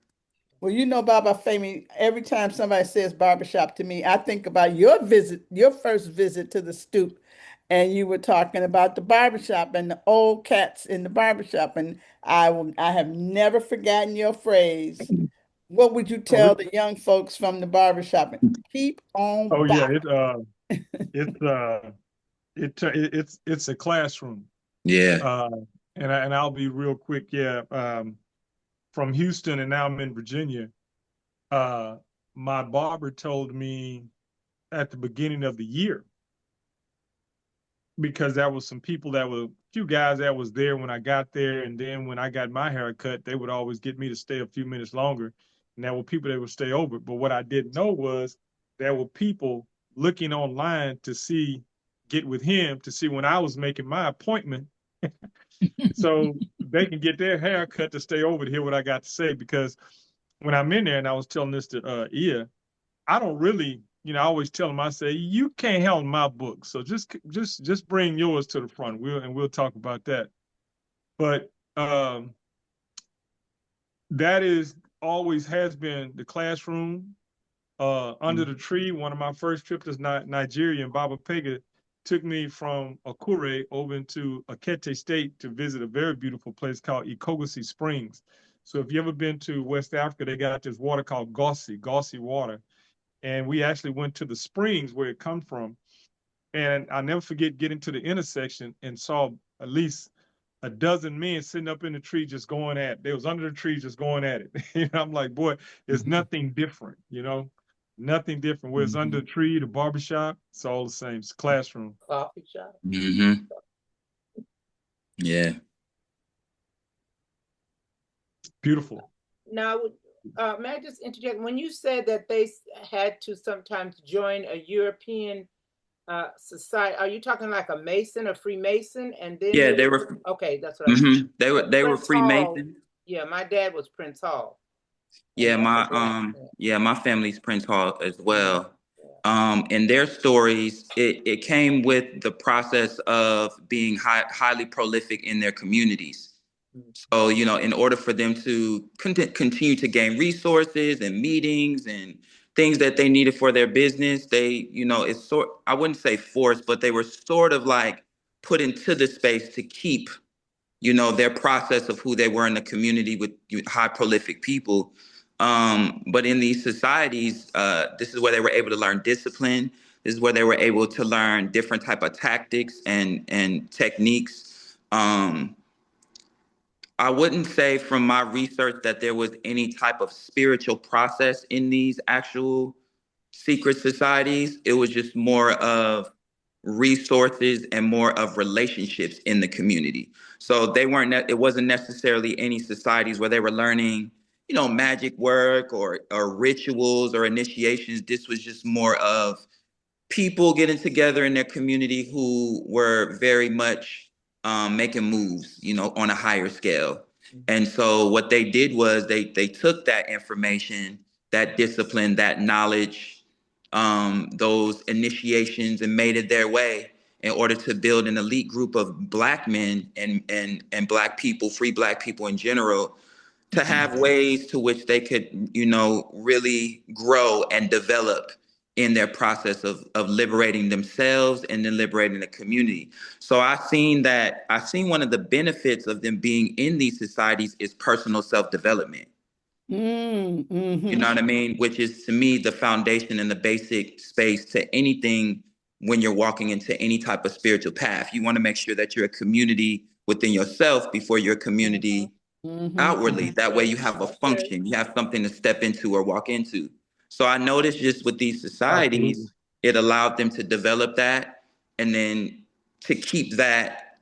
Well, you know, Baba Femi, every time somebody says barbershop to me, I think about your visit, your first visit to the Stoop, and you were talking about the barbershop and the old cats in the barbershop, and I have never forgotten your phrase. What would you Oh, tell the young folks from the barbershop? Keep on oh yeah, bopping. it's it's a classroom. Yeah. Uh, and I'll be real quick. Yeah, from Houston, and now I'm in Virginia. Uh, my barber told me at the beginning of the year, because there was some people that were, few guys that was there when I got there, and then when I got my hair cut, they would always get me to stay a few minutes longer, and there were people that would stay over. But what I didn't know was there were people looking online to see, get with him to see when I was making my appointment, so they can get their hair cut to stay over to hear what I got to say. Because when I'm in there, and I was telling this to Ia, I don't really, I always tell them, I say, you can't handle my book, so just bring yours to the front. We'll talk about that. But that is always has been the classroom. Under the tree, one of my first trips to Nigeria, and Baba Pega took me from Akure over into Akete State to visit a very beautiful place called Ikogosi Springs. So if you ever been to West Africa, they got this water called Gossi water. And we actually went to the springs where it come from. And I never forget getting to the intersection and saw at least a dozen men sitting up in the tree just going at it. They was under the tree just going at it. I'm like, boy, it's nothing different, nothing different. Where it's under Hmm. the tree, the barbershop, it's all the same. It's a classroom. Coffee shop. Hmm. Yeah. Beautiful. Now, may I just interject? When you said that they had to sometimes join a European society, are you talking like a Mason, a Freemason, and then Yeah, they they would? were. Okay, that's what I. They were Yeah, they were Prince Hall. Freemason. Yeah, my dad was Prince Hall, and Yeah, that's a my black man. my family's Prince Hall as well. And their stories, it came with the process of being highly prolific in their communities. So, in order for them to continue to gain resources and meetings and things that they needed for their business, I wouldn't say forced, but they were sort of like put into the space to keep, their process of who they were in the community with high prolific people. But in these societies, this is where they were able to learn discipline. This is where they were able to learn different type of tactics and techniques. I wouldn't say from my research that there was any type of spiritual process in these actual secret societies. It was just more of resources and more of relationships in the community. So they weren't, it wasn't necessarily any societies where they were learning, you know, magic work or rituals or initiations. This was just more of people getting together in their community who were very much making moves, you know, on a higher scale. And so what they did was they took that information, that discipline, that knowledge, those initiations, and made it their way in order to build an elite group of Black men and Black people, free Black people in general, to have ways to which they could, you know, really grow and develop in their process of liberating themselves and then liberating the community. So I've seen one of the benefits of them being in these societies is personal self-development. You know what I mean? Which is, to me, the foundation and the basic space to anything when you're walking into any type of spiritual path. You want to make sure that you're a community within yourself before you're a community outwardly. That way you have a function, you have something to step into or walk into. So I noticed just with these societies, Absolutely. it allowed them to develop that and then to keep that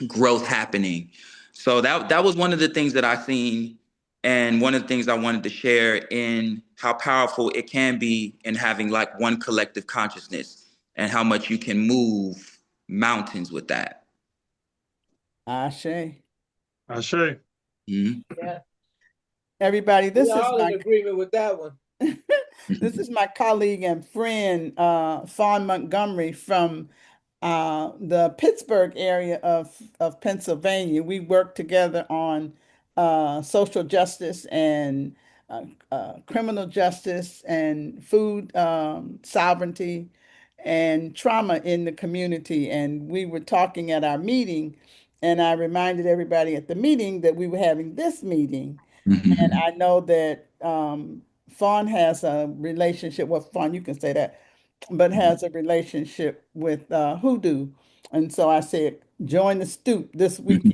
growth happening. So that was one of the things that I seen, and one of the things I wanted to share in how powerful it can be in having like one collective consciousness and how much you can move mountains with that. Ashe. Ashe. Mm-hmm. Yeah. Everybody, this We're is all my in agreement with that one. this is my colleague and friend, Fawn Montgomery from the Pittsburgh area of Pennsylvania. We work together on social justice and criminal justice and food sovereignty and trauma in the community. And we were talking at our meeting, and I reminded everybody at the meeting that we were having this meeting. And I know that Fawn has a relationship, well, Fawn, you can say that, but has a relationship with Hoodoo. And so I said, join the Stoop this weekend.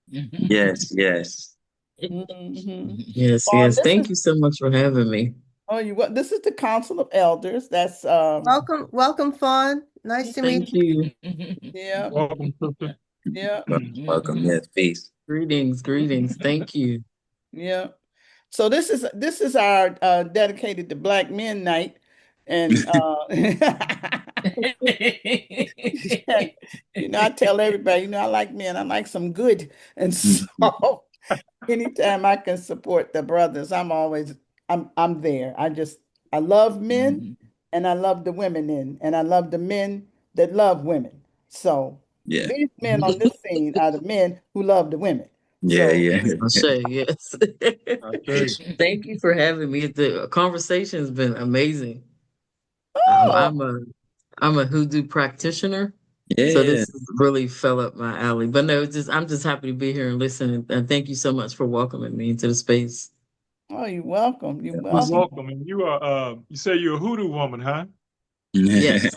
Yes, yes. Yes, Fawn, yes. Thank you so much for having me. oh, this is the Council of Elders. That's Welcome, Fawn. Nice to meet Thank you. yeah, Welcome, sister. yeah, Welcome. Yes, peace. Greetings, greetings. Thank you. yeah. So this is our dedicated to Black Men night, and I tell everybody, I like men, I like some good, and so anytime I can support the brothers, I'm there. I love men, and I love the women and I love the men that love women. So Yeah. these men on this scene are the men who love the women. Yeah, So yeah. I'll say yes. Ashe. Thank you for having me. The conversation has been amazing. oh, I'm a hoodoo practitioner, so Yeah. this really fell up my alley. But no, I'm just happy to be here and listen. And thank you so much for welcoming me into the space. oh, you're welcome. You're You're welcome. welcome. And you are you say you're a hoodoo woman, huh? Yes.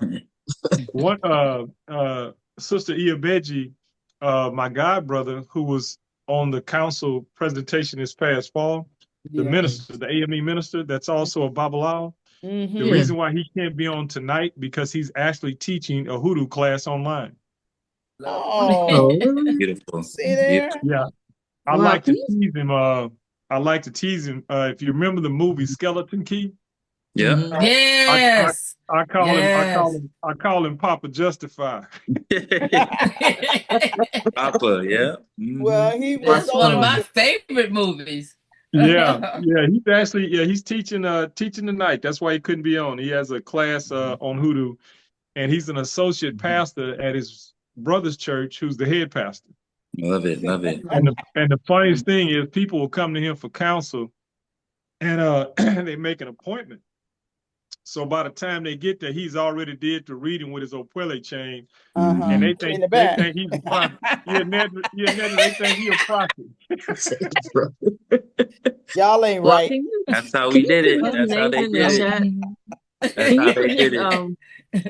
One Sister Iabeji, my god brother, who was on the council presentation this past fall, the Yeah. minister, the AME minister, that's also a Babalao. The Mm-hmm. Yeah. reason why he can't be on tonight because he's actually teaching a hoodoo class online. Oh, Oh, really? Beautiful. see there? Yeah, I Wow. like to tease him. I like to tease him. If you remember the movie Skeleton Key, Yep. Mhm. I, I Yes. I call him Yes. I call him Papa Justify. Papa, yeah. Mm-hmm. Well, he was That's That's so one of funny. my wonderful. favorite movies. Yeah, yeah. He's actually he's teaching tonight. That's why he couldn't be on. He has a class on hoodoo, and he's an associate pastor at his brother's church, who's the head pastor. Love it, love it. And the funniest thing is, people will come to him for counsel, and they make an appointment. So by the time they get there, he's already did the reading with his Opwele chain, Uh-huh. and In the they back. think he's a prophet. Yeah, they think he's a prophet. Y'all ain't Well, right. That's how can we you did put it. his That's how name they in the did it. chat? That's how they did it.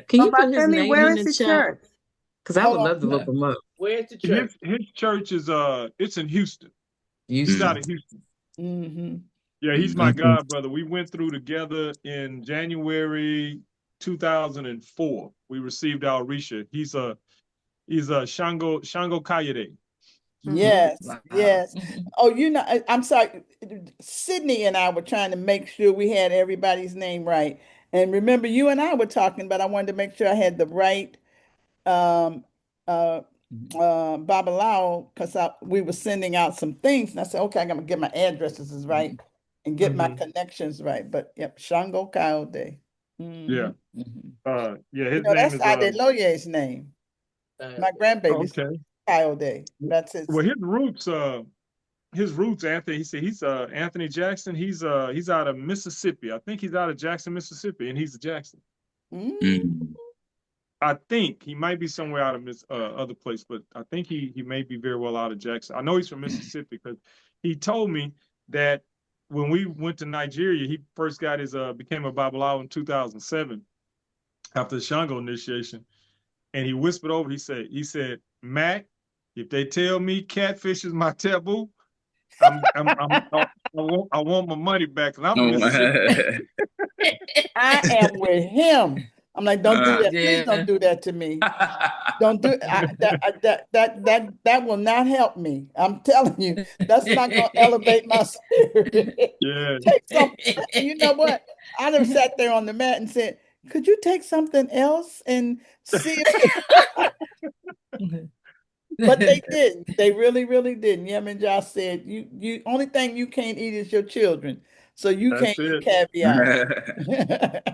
Can you Mama put his Femi, name where in is the the chat? church? Because I would love to look him up. Where's the church? His church is it's in Houston. He's Houston. out of Houston. Mm-hmm. Yeah, he's my god brother. We went through together in January 2004. We received our Risha. He's a Shango Kayode. Yes, Wow. yes. Oh, I'm sorry. Sydney and I were trying to make sure we had everybody's name right. And remember, you and I were talking, but I wanted to make sure I had the right um Babalao, because we were sending out some things, and I said, okay, I'm gonna get my addresses is right and get my connections right. But yep, Shango Kayode. Yeah. Yeah, his name That's is Adeloye's name. My grandbaby's okay. Kayode. That's his. Well, his roots, Anthony, he said he's Anthony Jackson. He's out of Mississippi. I think he's out of Jackson, Mississippi, and he's a Jackson. I think he might be somewhere out of this other place, but I think he may be very well out of Jackson. I know he's from Mississippi because he told me that when we went to Nigeria, he first got his became a Babalawo in 2007 after the Shango initiation, and he whispered over. He said, Mac, if they tell me catfish is my taboo, I want my money back, and I'm from Mississippi. I am with him. I'm like, don't do that. Please don't do that to me. Don't do that will not help me. I'm telling you, that's not going to elevate my spirit. Yeah. Take something. You know what? I never sat there on the mat and said, could you take something else and see if but they didn't. They really, really didn't. Yemen Josh said, you only thing you can't eat is your children. So you That's can't eat it.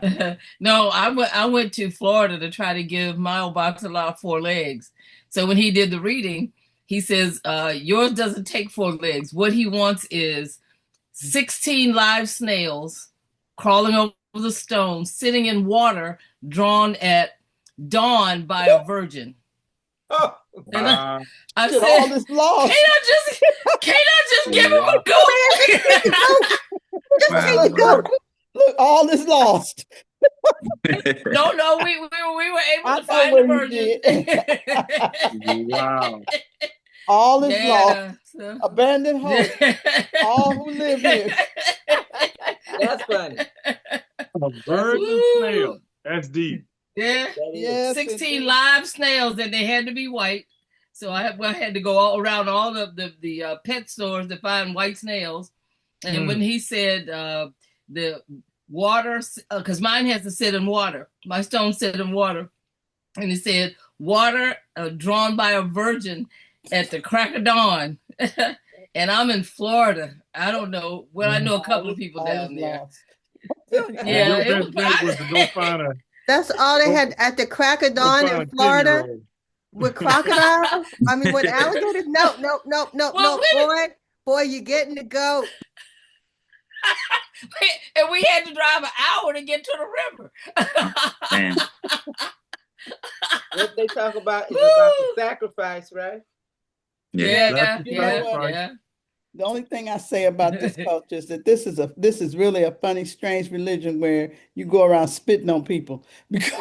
caviar. No, I went to Florida to try to give my Obatala 4 legs. So when he did the reading, he says, yours doesn't take 4 legs. What he wants is 16 live snails crawling over the stone, sitting in water, drawn at dawn by a virgin. Oh, and I said, all this lost. Can't I just give him a goat? Just take a goat. Look, all is lost. No, we were able to find the virgin. Wow. All is lost. Abandoned home. All who live here. That's funny. A virgin snail. That's deep. Yeah. Yes, 16 live snails, and they had to be white. So I had to go all around all of the pet stores to find white snails. And when he said the water, because mine has to sit in water. My stones sit in water. And he said, water drawn by a virgin at the crack of dawn. And I'm in Florida. I don't know. Well, I know a couple of people down there. Yeah, your best bet was to go find a. That's all they had at the crack of dawn in Florida with crocodiles. I mean, with alligators. No. Boy, you're getting to go. And we had to drive an hour to get to the river. What they talk about is about the sacrifice, right? Yeah. The only thing I say about this culture is that this is really a funny, strange religion where you go around spitting on people because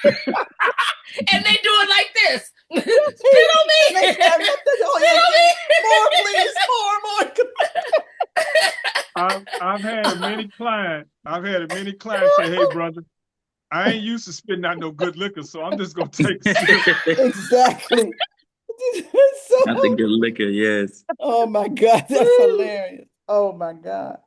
and they do it like this. Spit on me. More, please, more. I've had many clients say, "Hey, brother, I ain't used to spitting out no good liquor, so I'm just gonna take a sip." Exactly. Not the good liquor, yes. Oh my God, that's hilarious. Oh my God.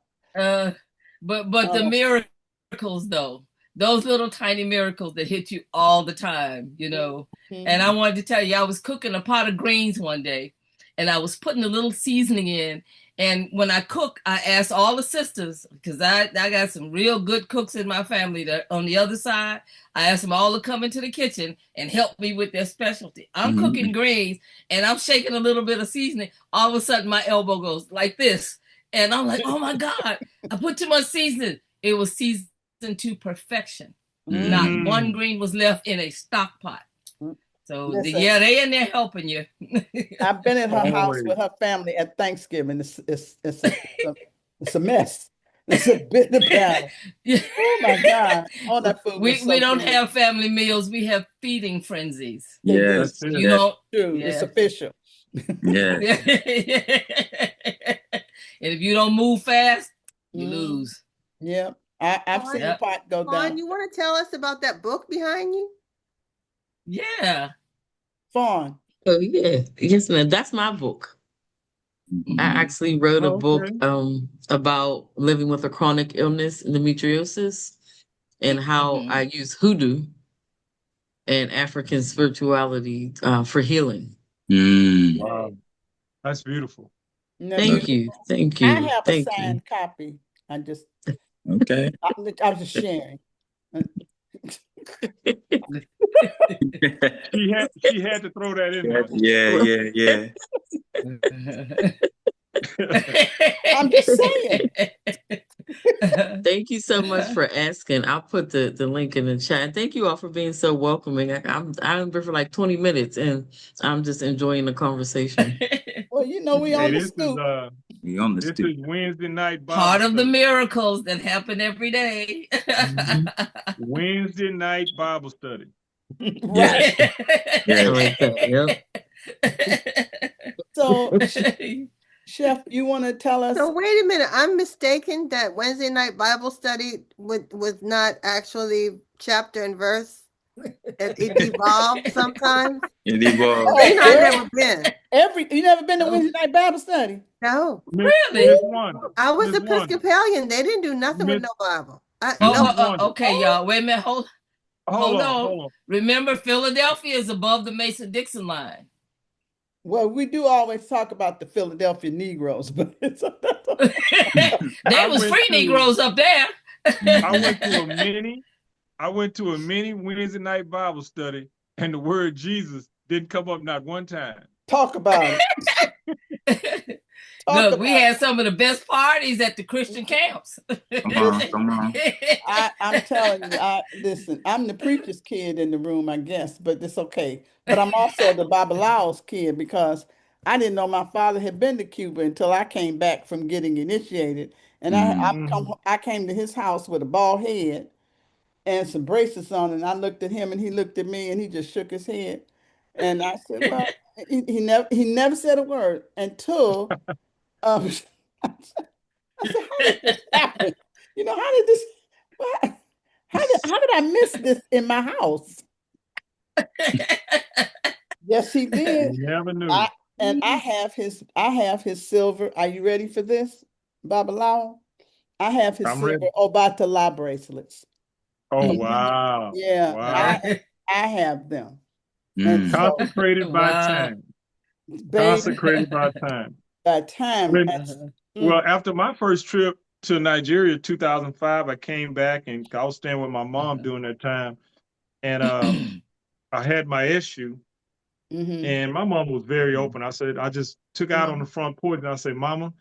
But the miracles though, those little tiny miracles that hit you all the time, you know. And I wanted to tell you, I was cooking a pot of greens one day and I was putting a little seasoning in. And when I cook, I asked all the sisters, because I got some real good cooks in my family that on the other side. I asked them all to come into the kitchen and help me with their specialty. I'm cooking greens and I'm shaking a little bit of seasoning. All of a sudden, my elbow goes like this. And I'm like, oh my God, I put too much seasoning. It was seasoned to perfection. Not one green was left in a stock pot. So they in there helping you. I've been at her house with her family at Thanksgiving. It's a mess. It's a bitter battle. Oh my God. All that food was so we don't good. have family meals. We have feeding frenzies. Yes. You don't. True. Yeah. It's official. Yes. And if you don't move fast, you lose. Yeah. I've seen the pot go down. You want to tell us about that book behind you? Yeah. Fawn. Oh yeah, yes, ma'am. That's my book. I actually wrote a book about living with a chronic illness, endometriosis, and how I use hoodoo and African spirituality for healing. Wow, that's beautiful. Thank you. Thank you. I have Thank a signed you. copy. I just Okay. I was just sharing. She had to throw that in there. Yeah. I'm just saying. Thank you so much for asking. I'll put the link in the chat. Thank you all for being so welcoming. I'm been for like 20 minutes and I'm just enjoying the conversation. Well, you know, we on the Stoop. We on the This Stoop. is Wednesday night Bible Part of the study. miracles that happen every day. Wednesday night Bible study. Right. Yeah. I like that. Yep. So, Chef, you want to tell us? So wait a minute. I'm mistaken that Wednesday night Bible study was not actually chapter and verse. It evolved sometimes. It evolved. I've never been. You never been to Wednesday night Bible study? No. Really? I was Episcopalian. They didn't do nothing with no Bible. Okay, y'all. Wait a minute. Hold on. Remember, Philadelphia is above the Mason-Dixon line. Well, we do always talk about the Philadelphia Negroes, but there was free Negroes up there. I went to a mini Wednesday night Bible study, and the word Jesus didn't come up not one time. Talk about it. Look, we had some of the best parties at the Christian camps. Come on. I'm telling you, listen, I'm the preacher's kid in the room, I guess, but it's okay. But I'm also the Babalao's kid because I didn't know my father had been to Cuba until I came back from getting initiated. And I came to his house with a bald head and some bracelets on, and I looked at him and he looked at me and he just shook his head. And I said, well, he never said a word until I said, how did this happen? You know, how did this how did I miss this in my house? Yes, he did. You never knew. I have his silver. Are you ready for this, Babalao? I have his silver Obatala bracelets. Oh wow. Yeah. Wow. I have them. Consecrated by time. Consecrated by time. By time. Well, after my first trip to Nigeria, 2005, I came back and I was staying with my mom during that time. And I had my issue. And my mom was very open. I just took out on the front porch and I said, Mama,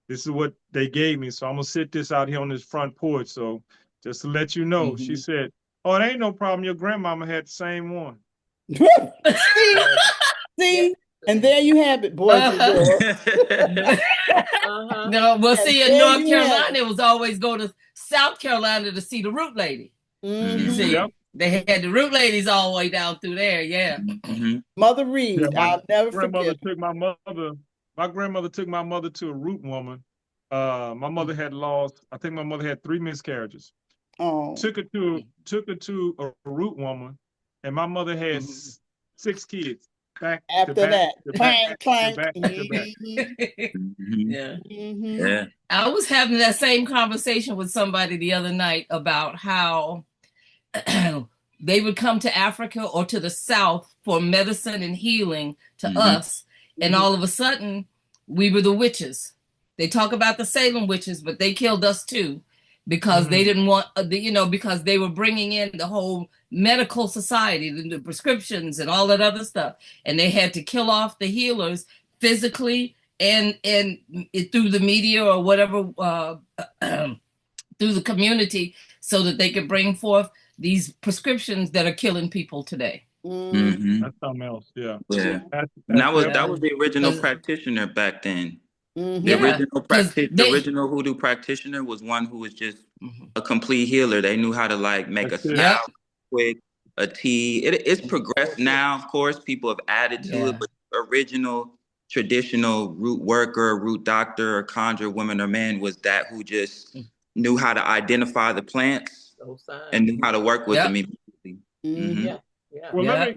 this is what they gave me. So I'm going to sit this out here on this front porch. So just to let you know, she said, oh, it ain't no problem. Your grandmama had the same one. See? And there you have it, boys and girls. No, well, see, in North Carolina, it was always go to South Carolina to see the root lady. You see, they had the root ladies all the way down through there. Yeah. Mother Reed, I'll never forget. My grandmother took my mother to a root woman. My mother had lost. I think my mother had 3 miscarriages. Oh. Took her to a root woman, and my mother had 6 kids. Back after that, clank, clank. Yeah. I was having that same conversation with somebody the other night about how they would come to Africa or to the South for medicine and healing to us, and all of a sudden we were the witches. They talk about the Salem witches, but they killed us too because they didn't want because they were bringing in the whole medical society, the prescriptions and all that other stuff, and they had to kill off the healers physically and through the media or whatever through the community so that they could bring forth these prescriptions that are killing people today. That's something else. Yeah. That was the original practitioner back then. The Yeah, original because the original hoodoo practitioner was one who was just a complete healer. They knew how to like make a That's it. yep, salve quick, a tea. It's progressed now, of course. People have added to it, yeah, but original traditional root worker, root doctor, or conjure woman or man was that who just knew how to identify the plants Those signs. and knew how to work with them yep, immediately. Mm-hmm. Yeah, yeah. Well, yep.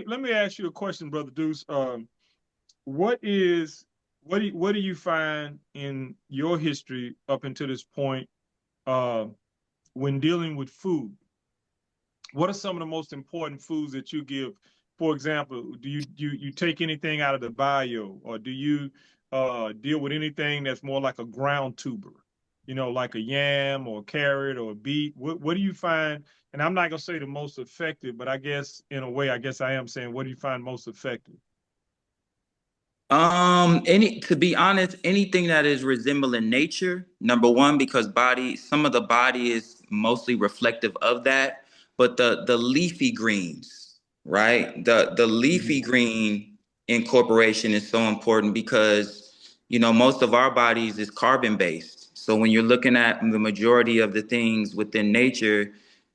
let me ask you a question, Brother Deuce. What is what do you find in your history up until this point uh, when dealing with food? What are some of the most important foods that you give? For example, do you take anything out of the bio, or do you deal with anything that's more like a ground tuber? You know, like a yam or a carrot or a beet. What do you find? And I'm not gonna say the most effective, but I guess in a way, I guess I am saying, what do you find most effective? Any to be honest, anything that is resembling nature, number one, because some of the body is mostly reflective of that, but the leafy greens, right? The leafy green incorporation is so important because most of our bodies is carbon based. So when you're looking at the majority of the things within nature,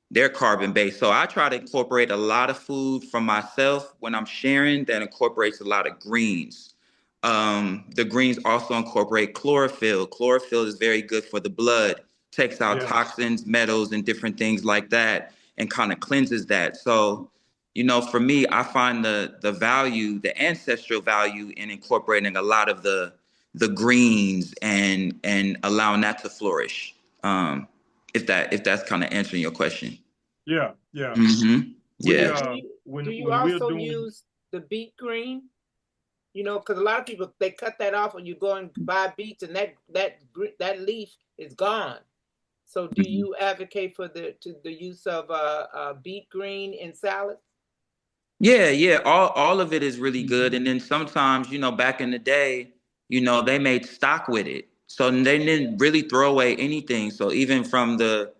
they're carbon based. So I try to incorporate a lot of food from myself when I'm sharing that incorporates a lot of greens. The greens also incorporate chlorophyll. Chlorophyll is very good for the blood, takes out Yes. toxins, metals, and different things like that, and kind of cleanses that. So, for me, I find the value, the ancestral value in incorporating a lot of the greens and allowing that to flourish. If that's kind of answering your question. Yeah, yeah. Mm-hmm. We Yeah. Do you when we're also doing use the beet green? Because a lot of people they cut that off when you go and buy beets, and that leaf is gone. So, do Mhm. you advocate for the use of beet green in salads? Yeah, yeah. All of it is really good. And then sometimes, back in the day, they made stock with it. So they didn't really throw away anything. So even from the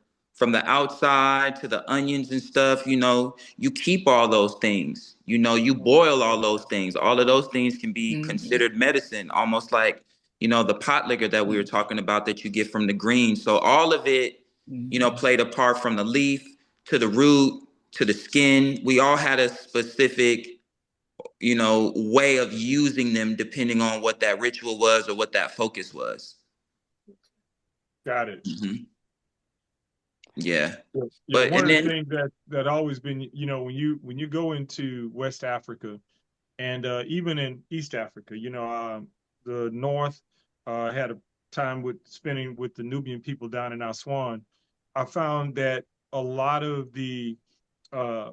outside to the onions and stuff, you keep all those things. You boil all those things. All of those things can be Mm-hmm. considered medicine, almost like, the pot liquor that we were talking about that you get from the green. So all of it, Mm-hmm. played a part from the leaf to the root to the skin. We all had a specific, way of using them depending on what that ritual was or what that focus was. got it. Hmm. Yeah. Yeah, But one and of the then things that always been, when you go into West Africa and even in East Africa, the North had a time with spending with the Nubian people down in Aswan. I found that a lot of the uh,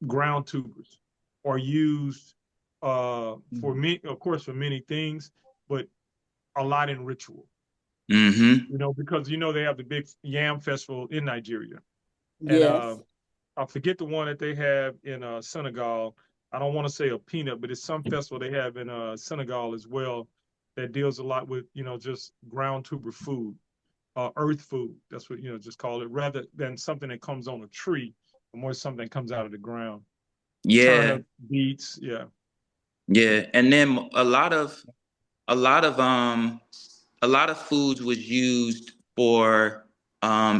ground tubers are used for me, of course, for many things, but a lot in ritual. hmm Because they have the big yam festival in Nigeria, and Yes. I forget the one that they have in Senegal. I don't want to say a peanut, but it's some festival they have in Senegal as well that deals a lot with just ground tuber food, earth food. That's what just call it, rather than something that comes on a tree, or more something that comes out of the ground. yeah, Turnip, beets, yeah. yeah. And then a lot of a lot of foods was used for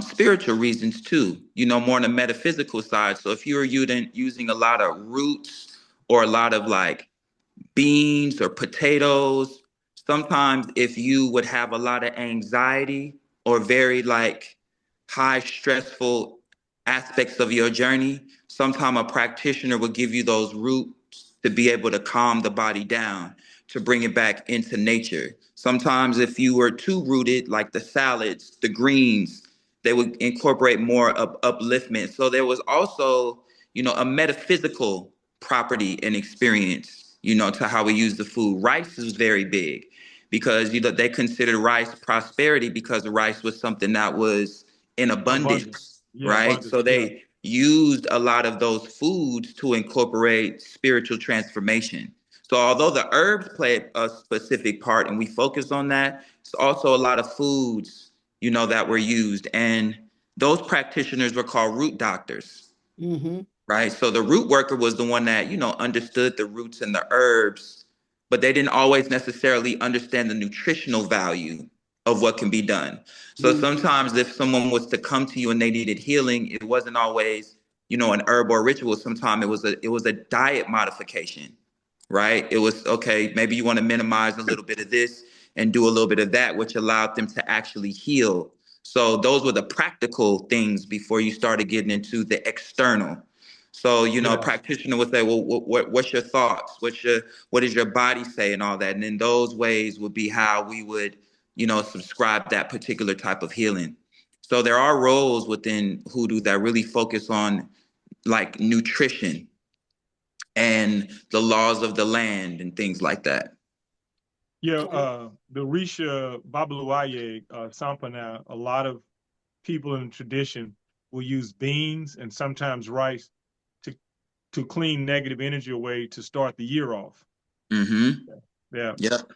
spiritual reasons too, more on the metaphysical side. So if you were using a lot of roots or a lot of like beans or potatoes. Sometimes, if you would have a lot of anxiety or very like high stressful aspects of your journey, sometimes a practitioner will give you those roots to be able to calm the body down, to bring it back into nature. Sometimes, if you were too rooted, like the salads, the greens, they would incorporate more of upliftment. So there was also, a metaphysical property and experience, to how we use the food. Rice is very big because they considered rice prosperity because rice was something that was in Abundance. abundance, Yeah, right? abundance. So Yeah. they used a lot of those foods to incorporate spiritual transformation. So although the herbs play a specific part and we focus on that, it's also a lot of foods, that were used. And those practitioners were called root doctors. Mm-hmm. Right. So the root worker was the one that, understood the roots and the herbs but they didn't always necessarily understand the nutritional value of what can be done. So sometimes if someone was to come to you and they needed healing, it wasn't always, an herb or ritual. Sometimes it was a diet modification, right? It was, okay, maybe you want to minimize a little bit of this and do a little bit of that, which allowed them to actually heal. So those were the practical things before you started getting into the external. So, a practitioner would say, well, what's your thoughts? What does your body say and all that? And in those ways would be how we would, subscribe that particular type of healing. So there are roles within hoodoo that really focus on like nutrition and the laws of the land and things like that. Yeah, the Risha Babaluaye Sampana, a lot of people in the tradition will use beans and sometimes rice to clean negative energy away to start the year off. Mm-hmm. Yeah. Yep.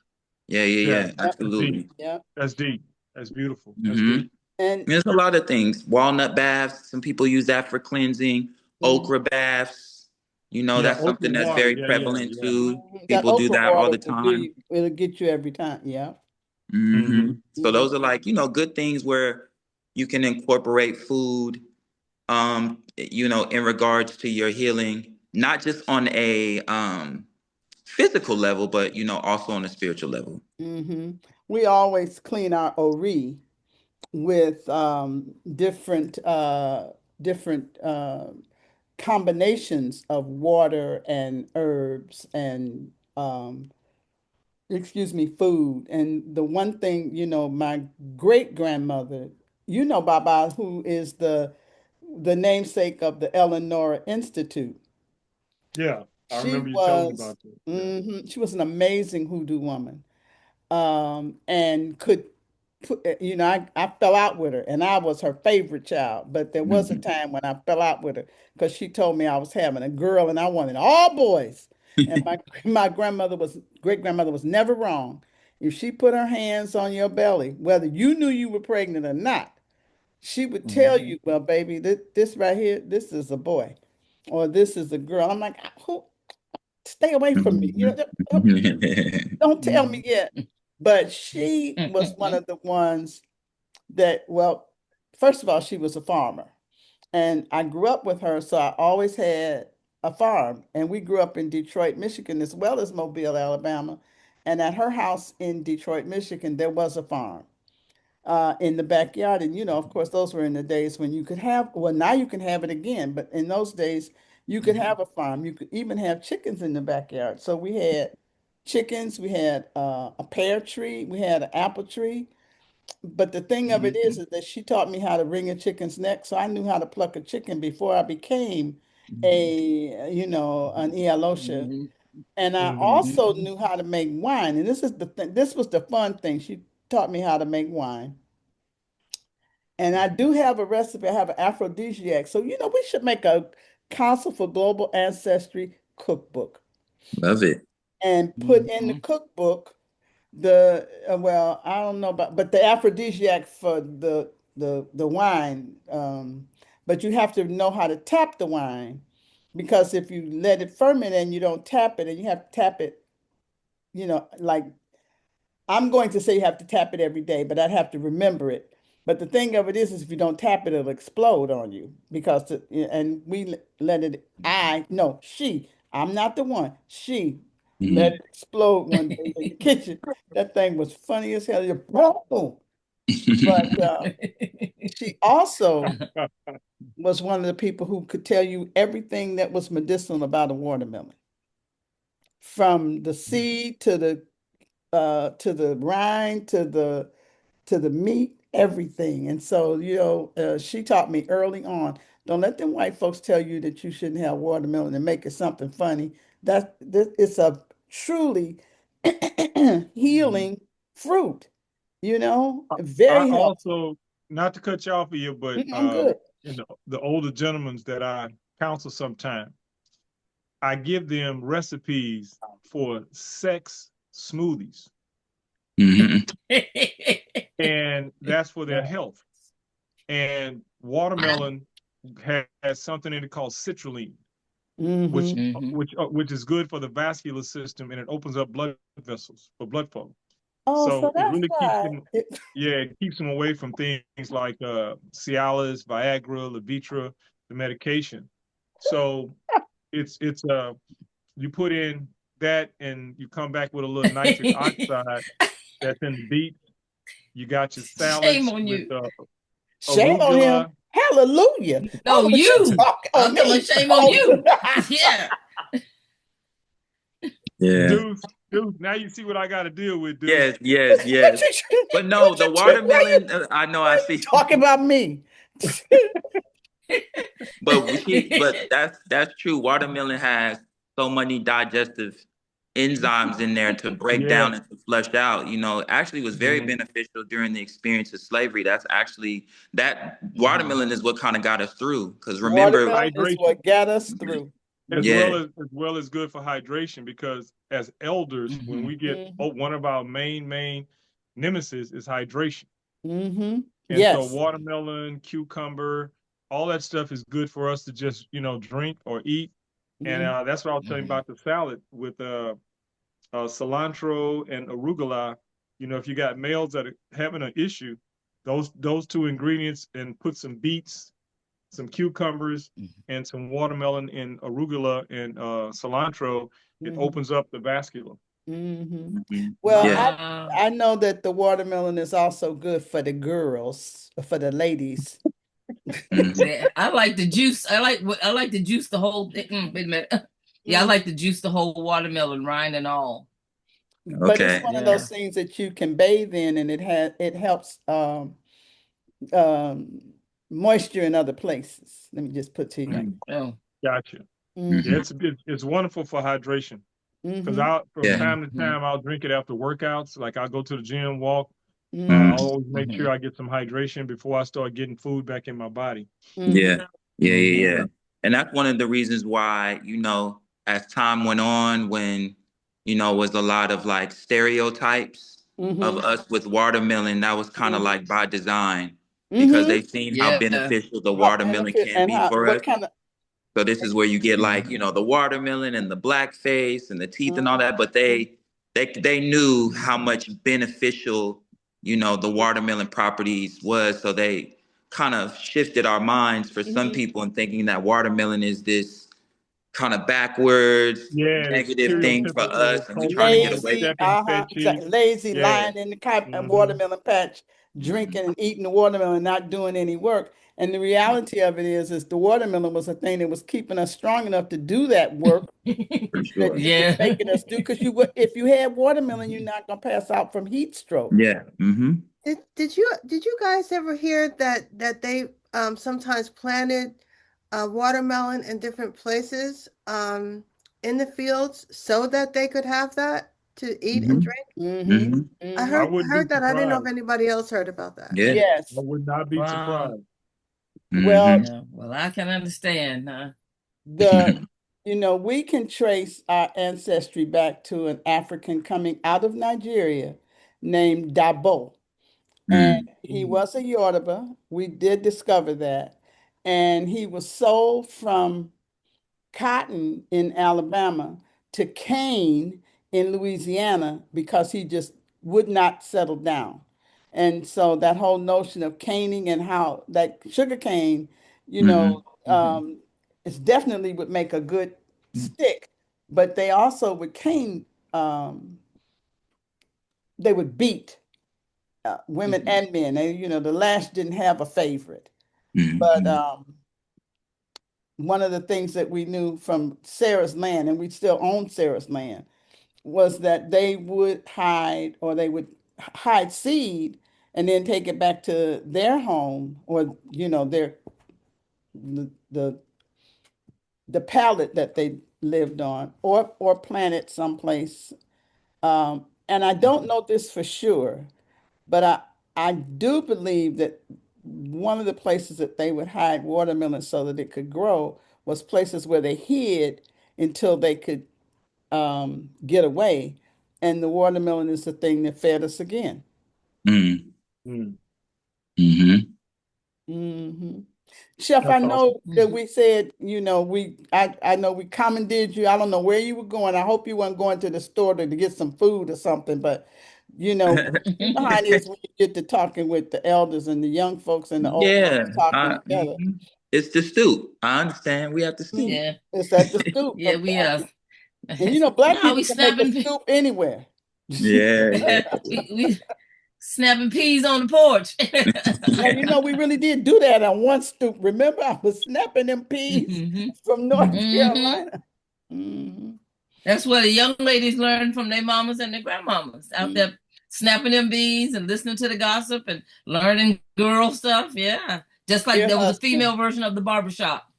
Yeah. Absolutely. Yeah. That's deep. That's beautiful. That's Mm-hmm. deep. And there's a lot of things. Walnut baths. Some people use that for cleansing. Okra baths. Yeah, That's okra something that's water. very Yeah. prevalent too. that People do okra that all water the time. it'll get you every time. Yeah. Mm-hmm. So those are like, good things where you can incorporate food, in regards to your healing, not just on a physical level, but also on a spiritual level. We always clean our ori with different combinations of water and herbs and food. And the one thing, my great grandmother, Baba, who is the namesake of the Eleanor Institute. Yeah, I She remember you telling me was, about that. Yeah. she was an amazing hoodoo woman, and could put, I fell out with her, and I was her favorite child. But there was a time when I fell out with her because she told me I was having a girl, and I wanted all boys. And my great grandmother was never wrong. If she put her hands on your belly, whether you knew you were pregnant or not, she would tell you, "Well, baby, this right here, this is a boy, or this is a girl." I'm like, "Who? Stay away from me. Don't tell me yet." But she was one of the ones that, well, first of all, she was a farmer. And I grew up with her, so I always had a farm. And we grew up in Detroit, Michigan, as well as Mobile, Alabama. And at her house in Detroit, Michigan, there was a farm in the backyard. And, of course, those were in the days when you could have, well, now you can have it again, but in those days, you could have a farm. You could even have chickens in the backyard. So we had chickens, we had a pear tree, we had an apple tree. But the thing of it is that she taught me how to wring a chicken's neck. So I knew how to pluck a chicken before I became an Ealosha. And I also knew how to make wine. And this is the thing, this was the fun thing. She taught me how to make wine. And I do have a recipe. I have an aphrodisiac. So, we should make a Council for Global Ancestry cookbook Love it. and put in the cookbook well, I don't know about, but the aphrodisiac for the wine. But you have to know how to tap the wine because if you let it ferment and you don't tap it, and you have to tap it, like I'm going to say you have to tap it every day, but I'd have to remember it. But the thing of it is if you don't tap it, it'll explode on you because, and we let it, no, I'm not the one. She let it explode one day in the kitchen. That thing was funny as hell. Boom. But she also was one of the people who could tell you everything that was medicinal about a watermelon, from the seed to the rind to the meat, everything. And so, she taught me early on, don't let them white folks tell you that you shouldn't have watermelon and make it something funny. It's a truly healing fruit, I very healthy. also, not to cut you off here, but I'm good. the older gentlemen that I counsel sometime, I give them recipes for sex smoothies. And that's for their health. And watermelon has something in it called citrulline. which Mm-hmm. which is good for the vascular system, and it opens up blood vessels for blood flow. Oh, so So it that's really keeps why. them, yeah, it keeps them away from things like Cialis, Viagra, Levitra, the medication. So it's you put in that and you come back with a little nitric oxide that's in the beet. You got your Shame salads on with you. Shame on him. arugula. Hallelujah. No, Oh, she you. talking on I'm talking me. about shame on Oh. you. Yeah. Yeah. Deuce, now you see what I got to deal with, Deuce. Yes, yes, yes. But no, the Why watermelon, I know I you see. talking about me? But that's true. Watermelon has so many digestive enzymes in there to break Yeah. down and to flush out. Actually was very Mhm. beneficial during the experience of slavery. That's actually that watermelon is what kind of got us through. Because remember, Watermelon is Hydration. what got us through. as Mm-hmm. well yeah, as good for hydration, because as elders, when we get Mm-hmm. one of our main nemesis is hydration. Mm-hmm. And so Yes. watermelon, cucumber, all that stuff is good for us to just drink or eat. And Mm-hmm. that's what I was telling you about the salad with cilantro and arugula. If you got males that are having an issue, those two ingredients, and put some beets, some cucumbers, and some watermelon and arugula and cilantro, it Mm-hmm. opens up the vascular. Mm-hmm. mhm, Well, yeah, I know that the watermelon is also good for the girls, for the ladies. mhm, Yeah, I like the juice. I like the juice the whole thing. Wait a minute. Yeah, I Mhm. like the juice the whole watermelon, rind and all. But it's okay, one of those Yeah. things that you can bathe in, and it helps um, moisture in other places. Let me just put to you. mm, Oh. Gotcha. Yeah, Mm-hmm. mhm, it's wonderful for hydration. Because Mm-hmm. I from yeah, time to Mm-hmm. time I'll drink it after workouts. Like I'll go to the gym, walk. Mm-hmm. I'll mhm, always make Mm-hmm. sure I get some hydration before I start getting food back in my body. Mm-hmm. yeah, yeah, yeah, Mm-hmm. yeah. And that's one of the reasons why, as time went on, when, was a lot of like stereotypes of Mm-hmm. us with watermelon, that was kind of Mm-hmm. like by design, because Mm-hmm. they seen how Yeah. beneficial the How watermelon benefit can and be how for us. what kind of So this is where you get like, Mm-hmm. the watermelon and the black face and the teeth and all mm-hmm. that. But they knew how much beneficial, the watermelon properties was. So they kind of shifted our minds for some Mm-hmm. people in thinking that watermelon is this kind of backwards, Yeah, the negative thing for stereotypical us, and we trying to get cultural away Lazy, from stepping fetchy. exactly. Lazy, Yeah. lying in the Hmm. watermelon patch, it. drinking and eating the watermelon, not doing any work. And the reality of it is the watermelon was a thing that was keeping us strong enough to do that work For that sure. it was Yeah. making us do. Because if you had watermelon, you're not gonna pass out from heat stroke. Yeah. Mm-hmm. Did you guys ever hear that they sometimes planted watermelon in different places in the fields so that they could have that to eat and Mm-hmm. drink? Mm-hmm. Mm-hmm. I Mm-hmm. I heard I wouldn't be heard that. I didn't know if surprised. anybody else heard about that. Yeah. I Yes. would not be Wow. surprised. Well, Mm-hmm. Yeah. Well, I can understand, huh? the we can trace our ancestry back to an African coming out of Nigeria named Dabo. And Mm-hmm. he was a Yoruba. We did discover that. And he was sold from cotton in Alabama to cane in Louisiana because he just would not settle down. And so that whole notion of caning and how that sugar cane, you Mm-hmm. know, Mm-hmm. it definitely would make a good stick, but they also would cane, they would beat women Mm-hmm. and men. They, the lash didn't have a favorite. But Mm-hmm. one of the things that we knew from Sarah's land, and we still own Sarah's land, was that they would hide or they would hide seed and then take it back to their home or their the the pallet that they lived on or planted someplace. And I don't know this for sure, but I do believe that one of the places that they would hide watermelon so that it could grow was places where they hid until they could get away. And the watermelon is the thing that fed us again. Mm-hmm. Mm. Mm-hmm. Hmm. Chef, I That's awesome. know that we said, I know we commandeered you. I don't know where you were going. I hope you weren't going to the store to get some food or something, but you know how it is when you get to talking with the elders and the young folks and the old Yeah, folks talking together. it's the stoop. I understand. We have to stoop. Yeah. It's at the stoop. Yeah, we are. And black No, we people can make a snapping. stoop anywhere. Yeah, yeah. we snapping peas on the porch. Now, we really did do that on one stoop. Remember, I was snapping them peas from North Carolina. Mhm. That's where the young ladies learn from their mamas and their grandmamas out there snapping them beans and listening to the gossip and learning girl stuff. Yeah. Just like Ear there was a hustling. female version of the barbershop.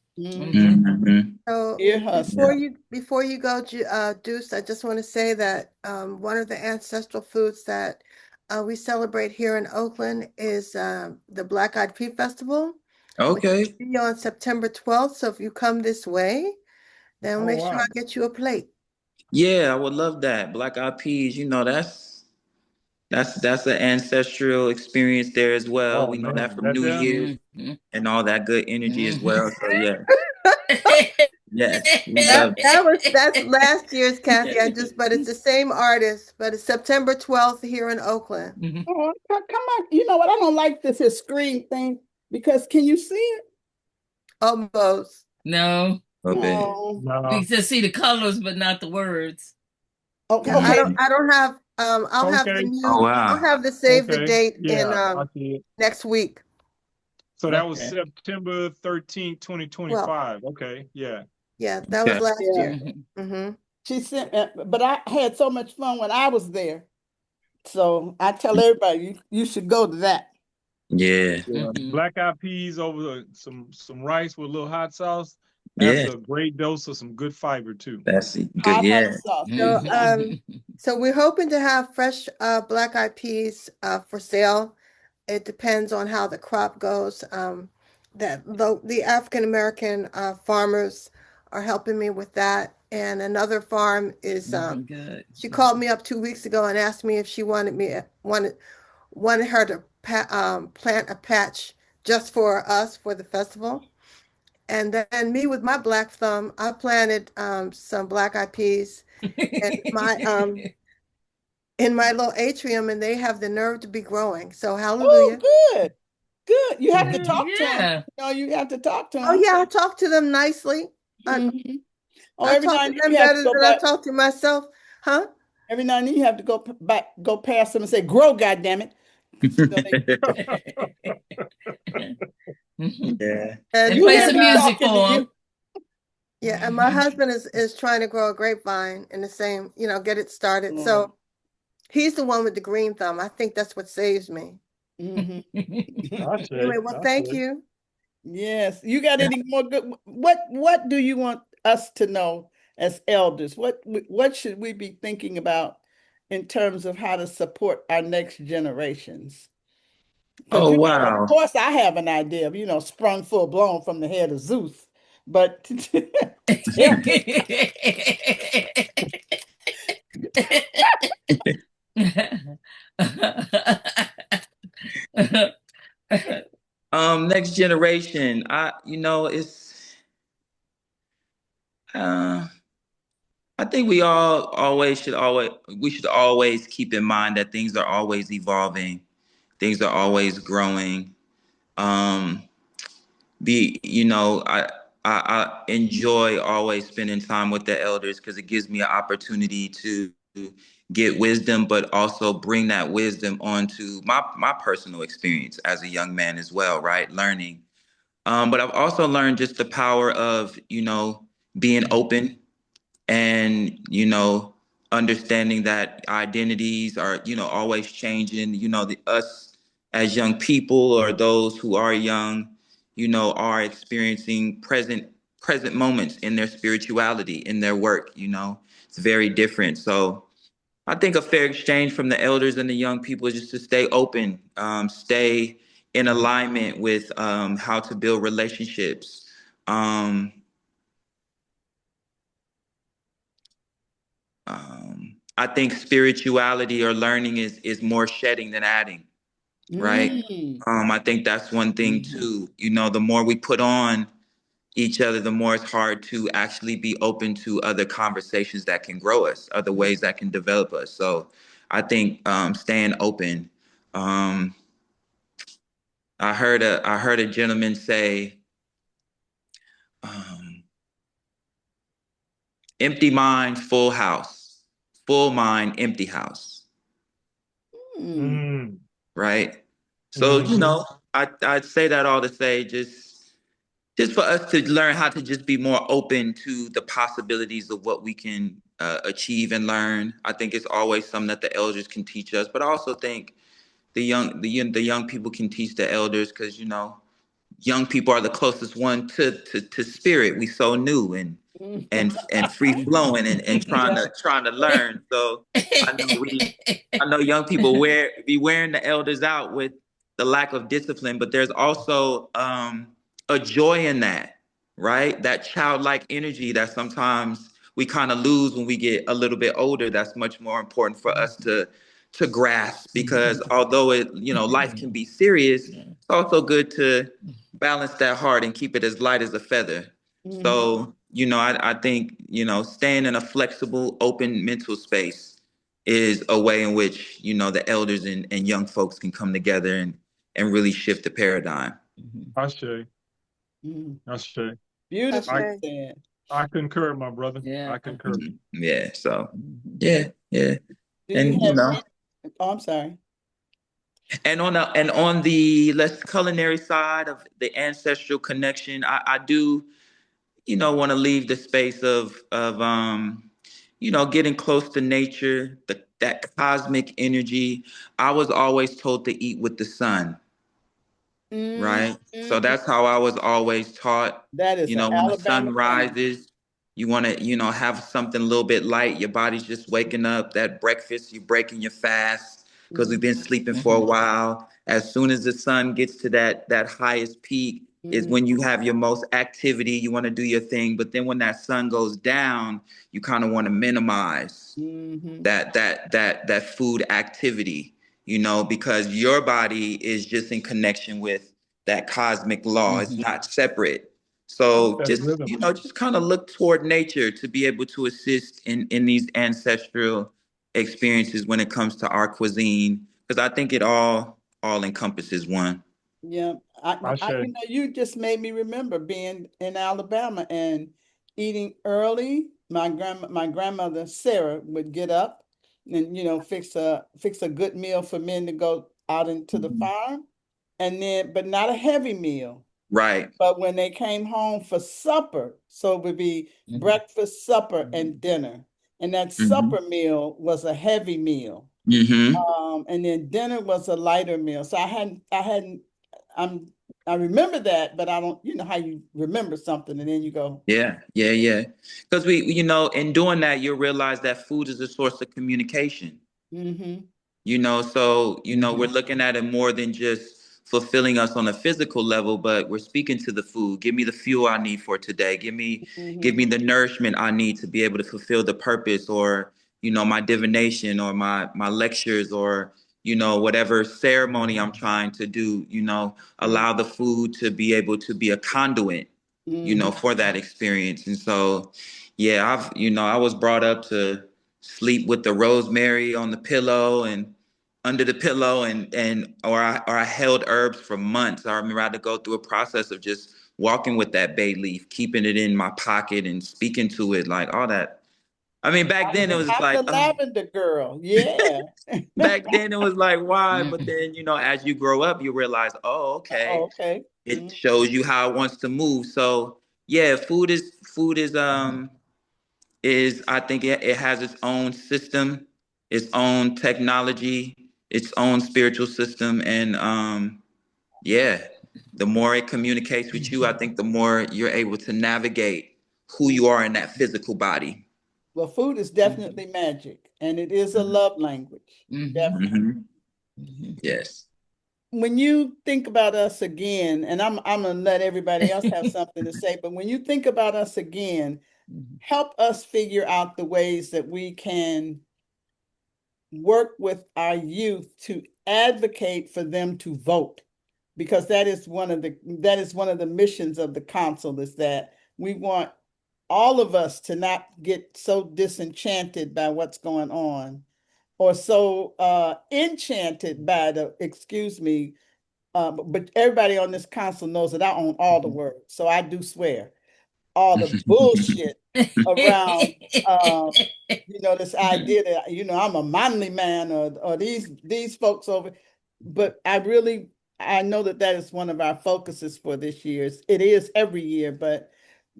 So Ear hustling. before you go, Duece, I just want to say that one of the ancestral foods that we celebrate here in Oakland is the Black Eyed Pea Festival, which will Okay. be on September 12th. So if you come this way, then Oh make sure wow. I get you a plate. Yeah, I would love that. Black eyed peas, that's an ancestral experience there as well. Oh We know that man, from that New there. Year's and all that good energy as well. So yeah, yes, we That love that was that's last year's Kathy. But it's the same artist, but it's September 12th here in Oakland. Oh, come on. You know what? I don't like this here screen thing because can you see it? Almost. No. it. No. We No. just see the colors, but not the words. Okay. Yeah, Okay. I don't have Okay. Oh I'll wow. have the save the Okay. date in Yeah, I see it. next week. So that was Okay. September 13th, Well, 2025. Okay. Yeah. yeah, that was Okay. last Yeah. year. Mm-hmm. She sent but I had so much fun when I was there. So I tell everybody you should go to that. Yeah. Yeah. Black eyed peas over some rice with a little hot sauce. That's Yeah. a great dose of some good fiber too. That's good. Hot Yeah. sauce. So Exactly. so we're hoping to have fresh black eyed peas for sale. It depends on how the crop goes. That the African American farmers are helping me with that, and another farm is Good. she called me up 2 weeks ago and asked me if she wanted her to plant a patch just for us for the festival. And then me with my black thumb, I planted some black eyed peas in my little atrium, and they have the nerve to be growing. So Oh, hallelujah. good. Good. You have to Mhm. talk to them. Yeah. You have to talk to Oh them. yeah, I talk to them nicely. Mhm. Oh, I every talk now to and then them you have to better go than I back. talk to myself, huh? Every now and then you have to go past them and say, "Grow, goddammit." Yeah. And You play hear some me music talking to for them. you. Yeah, and my husband is trying to grow a grapevine in the same, get it started. So he's the one with the green thumb. I think that's what saves me. I Anyway, say. well, I thank say. you. Yes. You got any more good? What do you want us to know as elders? What should we be thinking about in terms of how to support our next generations? Because Oh of wow. course, I have an idea of sprung full blown from the head of Zeus, but tell Next generation. Uh I think we should always keep in mind that things are always evolving, things are always growing. Um, be you know I enjoy always spending time with the elders because it gives me an opportunity to get wisdom, but also bring that wisdom onto my personal experience as a young man as well, right? Learning. But I've also learned just the power of being open and understanding that identities are always changing. The us as young people or those who are young are experiencing present moments in their spirituality, in their work. It's very different. So I think a fair exchange from the elders and the young people is just to stay open, stay in alignment with how to build relationships. um, I think spirituality or learning is more shedding than adding. right? I think that's one thing too. You know, the more we put on each other, the more it's hard to actually be open to other conversations that can grow us, other ways that can develop us. So I think staying open. Um, I heard a gentleman say, um, "Empty mind, full house. Full mind, empty house." Mm. Right. So you Mm-hmm. know, I'd say that all to say just for us to learn how to just be more open to the possibilities of what we can achieve and learn. I think it's always something that the elders can teach us, but I also think the young people can teach the elders, because you know young people are the closest one to spirit. We so new and free flowing and trying to learn. So I know I know young people be wearing the elders out with the lack of discipline, but there's also a joy in that, right? That childlike energy that sometimes we kind of lose when we get a little bit older. That's much more important for us to grasp, because although it, you know, life can be serious, it's also good to balance that heart and keep it as light as a feather. So, you know, I think, you know, staying in a flexible, open mental space is a way in which, you know, the elders and young folks can come together and really shift the paradigm. Ashe. Ashe. Beautifully I said. I concur, my brother. Yeah. I concur. Yeah. So, yeah, yeah. Do you And, you have know, oh, I'm sorry. and on the less culinary side of the ancestral connection, I do, you know, want to leave the space of you know, getting close to nature, that cosmic energy. I was always told to eat with the sun, right? So that's how I was always taught. That is You an know, when the Alabama sun thing. rises, you want to, you know, have something a little bit light. Your body's just waking up. That breakfast, you're breaking your fast because we've been sleeping for a while. As soon as the sun gets to that highest peak is when you have your most activity. You want to do your thing, but then when that sun goes down, you kind of want to minimize that food activity, you know, because your body is just in connection with that cosmic law. It's not separate. So That just, rhythm. you know, just kind of look toward nature to be able to assist in these ancestral experiences when it comes to our cuisine, because I think it all encompasses one. Yeah, Ashe. you know, you just made me remember being in Alabama and eating early. My grandmother Sarah would get up and you know fix a good meal for men to go out into the farm, and then but not a heavy meal. Right. But when they came home for supper, so it would be breakfast, supper, and dinner, and that Mm-hmm. supper meal was a heavy meal. Mm-hmm. And then dinner was a lighter meal. So I'm, I remember that, but I don't, you know how you remember something and then you go, Yeah, yeah, yeah. Because you know, in doing that, you'll realize that food is a source of communication. mm-hmm, You know, so, you know, we're looking at it more than just fulfilling us on a physical level, but we're speaking to the food. Give me the fuel I need for today. Give mm-hmm, me the nourishment I need to be able to fulfill the purpose, or, you know, my divination, or my lectures, or, you know, whatever ceremony I'm trying to do, you know, allow the food to be able to be a conduit, you know, mm-hmm, for that experience. And so, yeah, you know, I was brought up to sleep with the rosemary on the pillow and under the pillow, or I held herbs for months. I remember I had to go through a process of just walking with that bay leaf, keeping it in my pocket and speaking to it, like all that. I mean, back then it was I'm like, the lavender girl. Yeah. back then it was like, why? But then, you know, as you grow up, you realize, oh, Oh, okay, okay. it shows you how it wants to move. So yeah, food is I think it has its own system, its own technology, its own spiritual system, and yeah, the more it communicates with you, I think the more you're able to navigate who you are in that physical body. Well, food is definitely magic and it is a love language. Definitely. Hmm. Yes. When you think about us again, and I'm gonna let everybody else have something to say, but when you think about us again, help us figure out the ways that we can work with our youth to advocate for them to vote, because that is one of the missions of the council, is that we want all of us to not get so disenchanted by what's going on, or so enchanted by but everybody on this council knows that I own all the words, so I do swear all the bullshit around this idea that I'm a manly man, or these folks over. But I know that is one of our focuses for this year. It is every year, but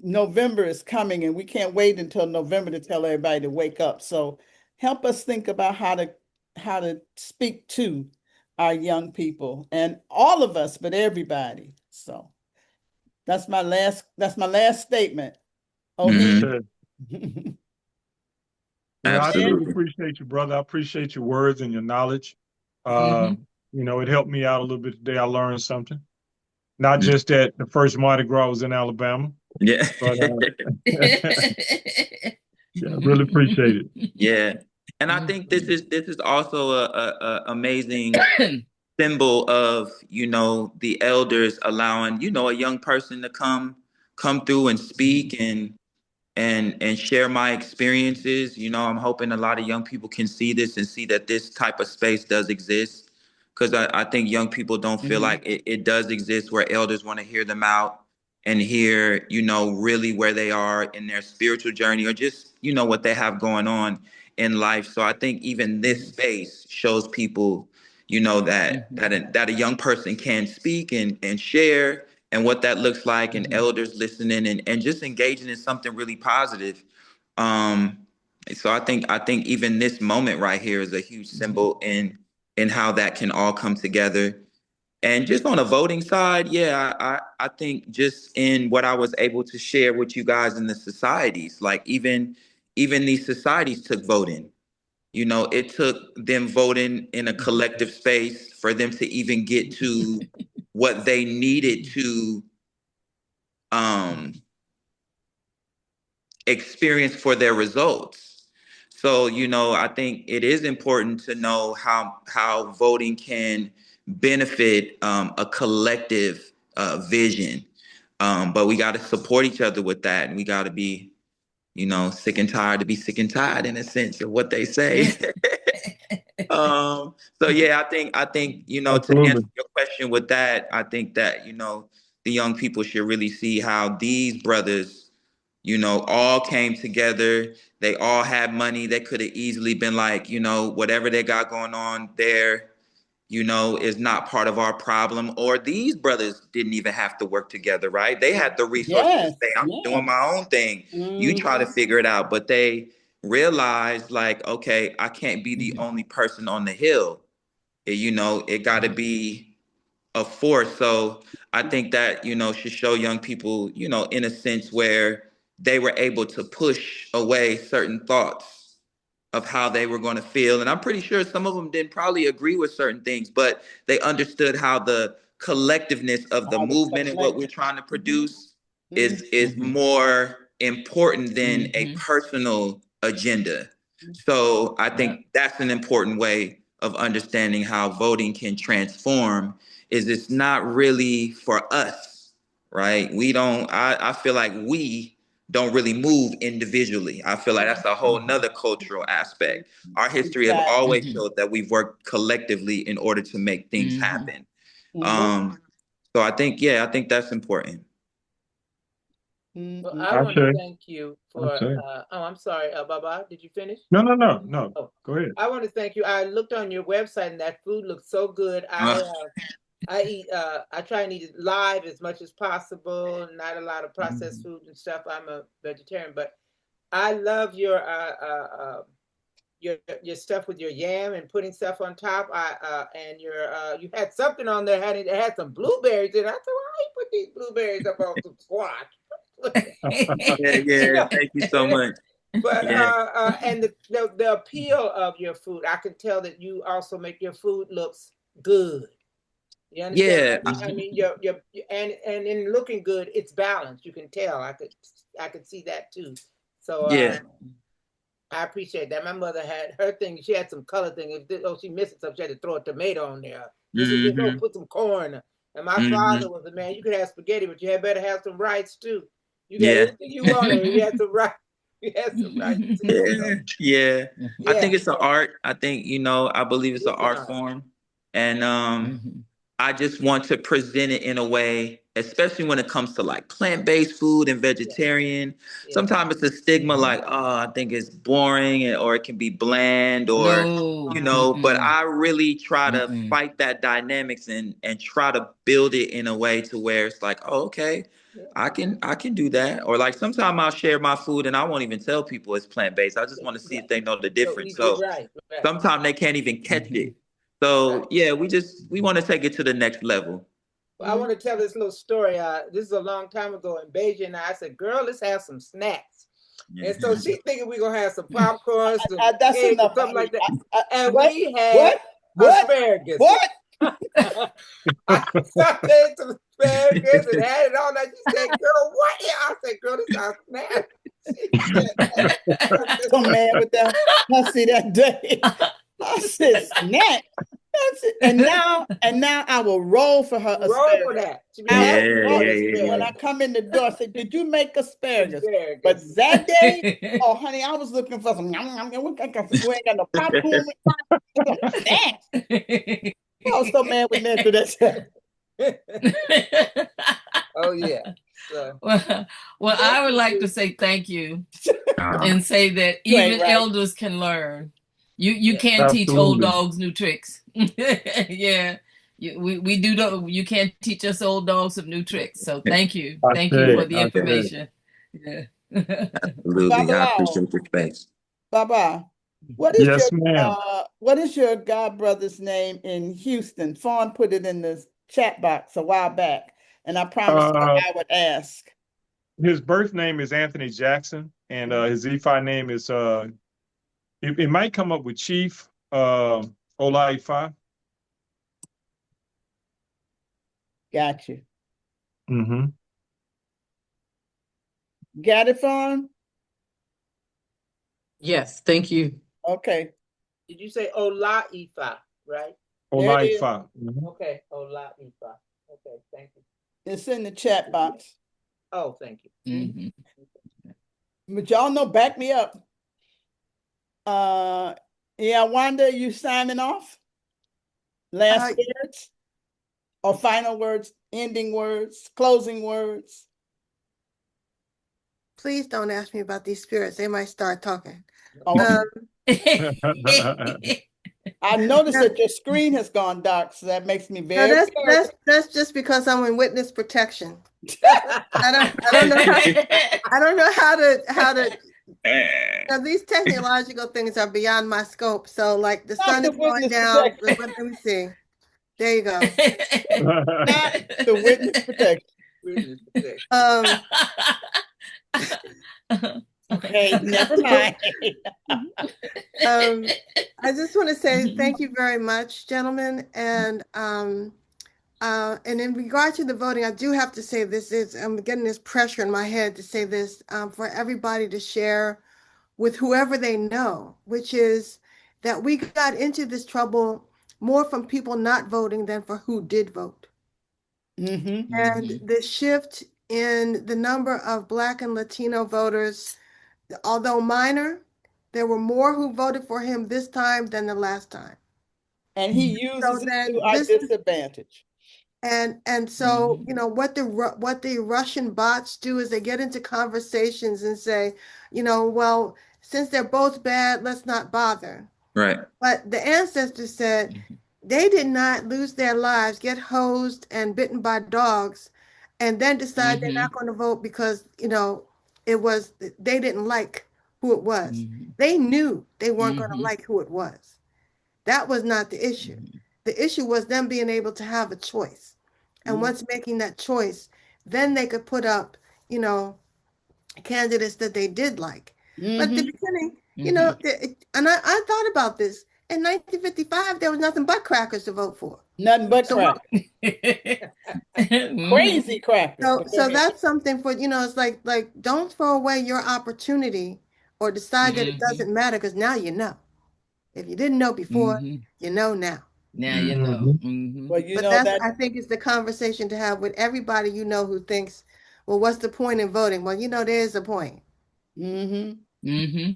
November is coming and we can't wait until November to tell everybody to wake up. So help us think about how to speak to our young people, and all of us, but everybody. So that's my last statement. Okay. I truly appreciate you, brother. I appreciate your words and your knowledge. It helped me out a little bit today. I learned something. Not just that the first Mardi Gras was in Alabama. Yeah. But I really appreciate it. Yeah. And I think this is also a amazing symbol of, the elders allowing, a young person to come through and speak and share my experiences. I'm hoping a lot of young people can see this and see that this type of space does exist. Because I think young people don't feel like it does exist, where elders want to hear them out and hear, really where they are in their spiritual journey, or just, what they have going on in life. So I think even this space shows people, that a young person can speak and share, and what that looks like, and elders listening and just engaging in something really positive. So I think even this moment right here is a huge symbol in how that can all come together. And just on a voting side, yeah, I think just in what I was able to share with you guys in the societies, like even these societies took voting. It took them voting in a collective space for them to even get to what they needed to experience for their results. So, I think it is important to know how voting can benefit a collective vision. But we got to support each other with that, and we got to be, sick and tired to be sick and tired, in a sense of what they say. So yeah, I think, to Absolutely. answer your question with that, I think that, the young people should really see how these brothers, all came together. They all had money. They could have easily been like, whatever they got going on there, is not part of our problem. Or these brothers didn't even have to work together, right? They had the resources to say, I'm doing my own thing. You try to figure it out. But they realized, like, okay, I can't be the only person on the hill. It got to be a force. So I think that, should show young people, in a sense where they were able to push away certain thoughts of how they were going to feel. And I'm pretty sure some of them didn't probably agree with certain things, but they understood how the collectiveness of the movement and what we're trying to produce is more important than a personal agenda. So I think that's an important way of understanding how voting can transform, is it's not really for us, right? I feel like we don't really move individually. I feel like that's a whole nother cultural aspect. Our history have always showed that we've worked collectively in order to make things happen. So I think that's important. Well, I want to thank you for. I'm sorry, Baba. Did you finish? No. Go ahead. I want to thank you. I looked on your website and that food looks so good. I eat. I try and eat it live as much as possible. Not a lot of processed food and stuff. I'm a vegetarian, but I love your stuff with your yam and putting stuff on top. And you had something on there. It had some blueberries in it. I said, why you put these blueberries up on some squash? Yeah. Thank you so much. But and the appeal of your food, I can tell that you also make your food looks good. You understand? Yeah. I mean, your and in looking good, it's balanced. You can tell. I could see that too. So Yeah. I appreciate that. My mother had her thing. She had some color thing. If she missed it, so she had to throw a tomato on there. This is just, oh, put some corn. And my father was a man. You could have spaghetti, but you had better have some rice too. You got anything you wanted. You had some rice. You had some rice. Yeah. I think it's an art. I think, I believe it's an art form. And I just want to present it in a way, especially when it comes to like plant-based food and vegetarian. Sometimes it's a stigma like, oh, I think it's boring or it can be bland or, but I really try to fight that dynamics and try to build it in a way to where it's like, oh, okay, I can do that. Or like sometimes I'll share my food and I won't even tell people it's plant-based. I just want to see if they know the difference. So sometimes they can't even catch it. So yeah, we want to take it to the next level. Well, I want to tell this little story. This is a long time ago in Beijing. And I said, "Girl, let's have some snacks." And so she thinking we're gonna have some popcorn, some cake, or something like that. And we had asparagus. What? I sauteed some asparagus and had it all night. She said, "Girl, what?" I said, "Girl, this is our snack." I'm so mad with that. I see that day. I said, "Snack." And now I will roll for her asparagus. Roll for that. When I come in the door, I say, "Did you make asparagus?" But that day, oh honey, I was looking for some. We ain't got no popcorn. Snacks. I was so mad with Nancy that. Oh yeah. So. Well, I would like to say thank you and say that even elders can learn. You can't teach old dogs new tricks. Yeah. We do you can't teach us old dogs some new tricks. So thank you. Thank you for the information. Yeah. Absolutely. I appreciate the space. Baba, what is your god brother's name in Houston? Fawn put it in the chat box a while back, and I promised I would ask. His birth name is Anthony Jackson, and his Ifa name is it might come up with Chief Ola Ifa. Got you. Mm-hmm. Got it, Fawn? Yes, thank you. Okay. Did you say Ola Ifa, right? Ola Ifa. Mm-hmm. Okay, Ola Ifa. Okay, thank you. It's in the chat box. Oh, thank you. Mm-hmm. But y'all know, back me up. Wanda, you signing off? Last words? Or final words, ending words, closing words? Please don't ask me about these spirits. They might start talking. I noticed that your screen has gone dark, so that makes me very. That's just because I'm in witness protection. I don't know how to. These technological things are beyond my scope. So, like the sun is going down. Let me see. There you go. Not the witness protection. Okay, never mind. I just want to say thank you very much, gentlemen. And in regard to the voting, I do have to say I'm getting this pressure in my head to say this for everybody to share with whoever they know, which is that we got into this trouble more from people not voting than for who did vote. Mm-hmm. And the shift in the number of Black and Latino voters, although minor, there were more who voted for him this time than the last time. And he uses it to our disadvantage. And so, what the Russian bots do is they get into conversations and say, well, since they're both bad, let's not bother. Right. But the ancestors said they did not lose their lives, get hosed and bitten by dogs, and then decide they're not going to vote because, they didn't like who it was. They knew they weren't going to like who it was. That was not the issue. The issue was them being able to have a choice. And once making that choice, then they could put up, candidates that they did like. But at the beginning, and I thought about this. In 1955, there was nothing but crackers to vote for. Nothing but crackers. Crazy crackers. So that's something for, it's like don't throw away your opportunity or decide that it doesn't matter, because now you know. If you didn't know before, you know now. Now you know. Well, you But know that's, that. I think, is the conversation to have with everybody you know who thinks, well, what's the point in voting? Well, you know, there's a point. Well, you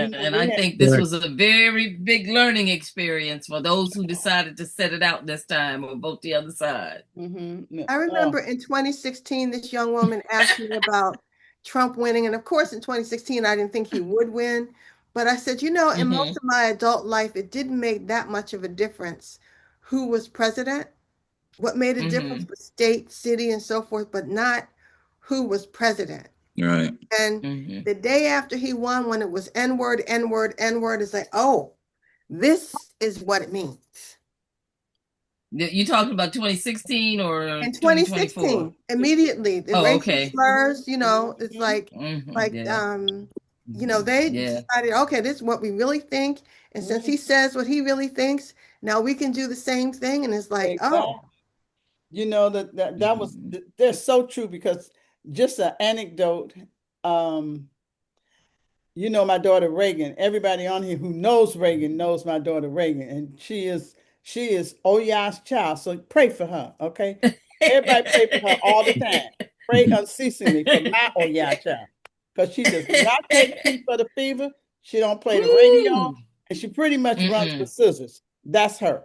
know, And I think this was a very big learning experience for those who decided to set it out this time or vote the other side. I remember in 2016, this young woman asked me about Trump winning. And of course, in 2016, I didn't think he would win. But I said, you know, in most of my adult life, it didn't make that much of a difference who was president. What made a difference was state, city, and so forth, but not who was president. Right. And the day after he won, when it was N-word, N-word, N-word, it's like, oh, this is what it means. You talking about 2016 or In 2024? 2016, immediately, the racial slurs, you know, it's like, you know, they decided, okay, this is what we really think. And since he says what he really thinks, now we can do the same thing. And it's like, oh. You know, that was, they're so true, because just an anecdote, you know, my daughter Reagan, everybody on here who knows Reagan knows my daughter Reagan, and she is Oya's child. So pray for her, okay? Everybody pray for her all the time. Pray unceasingly for my Oya child, because she does not take tea for the fever. She don't play the radio, and she pretty much runs with scissors. That's her.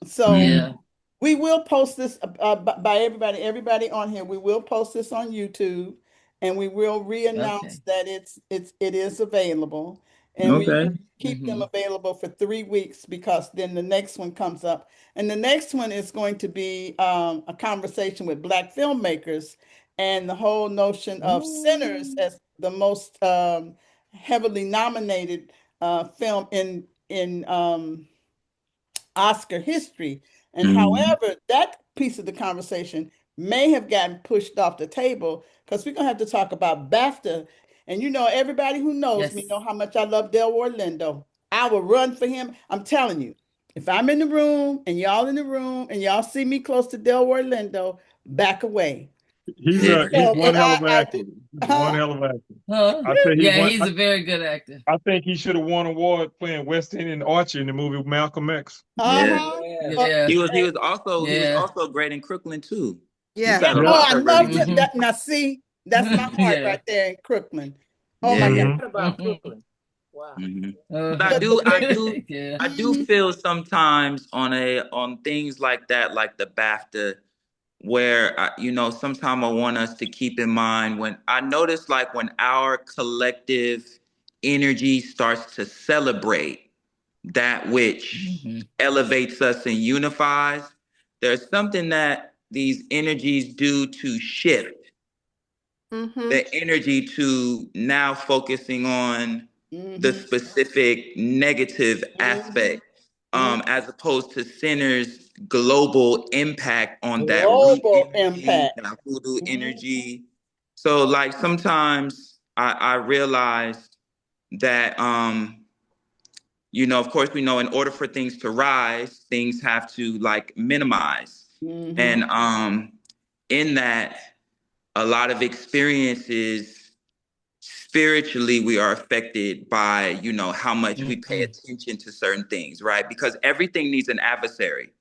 So we will post this by everybody on here. We will post this on YouTube, and we will re-announce that it is available, and we keep them available for 3 weeks, because then the next one comes up, and the next one is going to be a conversation with Black filmmakers, and the whole notion of Sinners as the most heavily nominated film in Oscar history. And however, that piece of the conversation may have gotten pushed off the table, because we're going to have to talk about BAFTA. And you know, everybody who knows me know how much I love Delroy Lindo. I will run for him. I'm telling you, if I'm in the room and y'all in the room and y'all see me close to Delroy Lindo, back away. He's one hell of an actor. One hell of an actor. I say he's a very good actor. I think he should have won an award playing West Indian Archie in the movie Malcolm X. He was also great in Crooklyn too. Yeah. I loved it. That, now see, that's my heart right there in Crooklyn. Oh my God. What about Crooklyn? Wow. But I do feel sometimes on things like that, like the BAFTA, where you know, sometimes I want us to keep in mind, when I notice, like, when our collective energy starts to celebrate that which elevates us and unifies, there's something that these energies do to shift the energy to now focusing on the specific negative aspect, as opposed to Center's global impact on that root energy, that hoodoo energy. So, like, sometimes I realized that, you know, of course, we know in order for things to rise, things have to, like, minimize. And in that, a lot of experiences spiritually, we are affected by, you know, how much we pay attention to certain things, right? Because everything needs an adversary.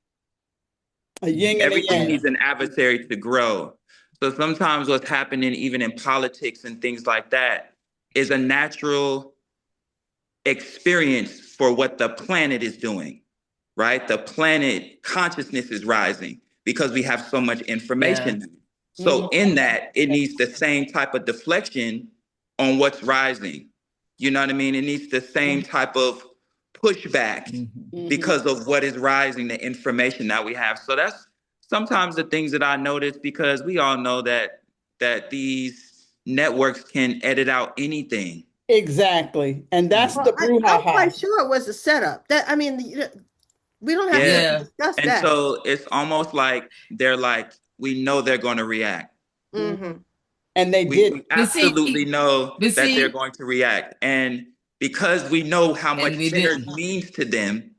Everything needs an adversary to grow. So sometimes what's happening, even in politics and things like that, is a natural experience for what the planet is doing, right? The planet consciousness is rising because we have so much information. So in that, it needs the same type of deflection on what's rising. You know what I mean? It needs the same type of pushback because of what is rising, the information that we have. So that's sometimes the things that I notice, because we all know that these networks can edit out anything. Exactly. And that's the brouhaha. I'm quite sure it was a setup. That, I mean, we don't have to discuss that. And so it's almost like they're like, we know they're going to react. And they did. We absolutely know that they're going to react. And because we know how much Sinners means to them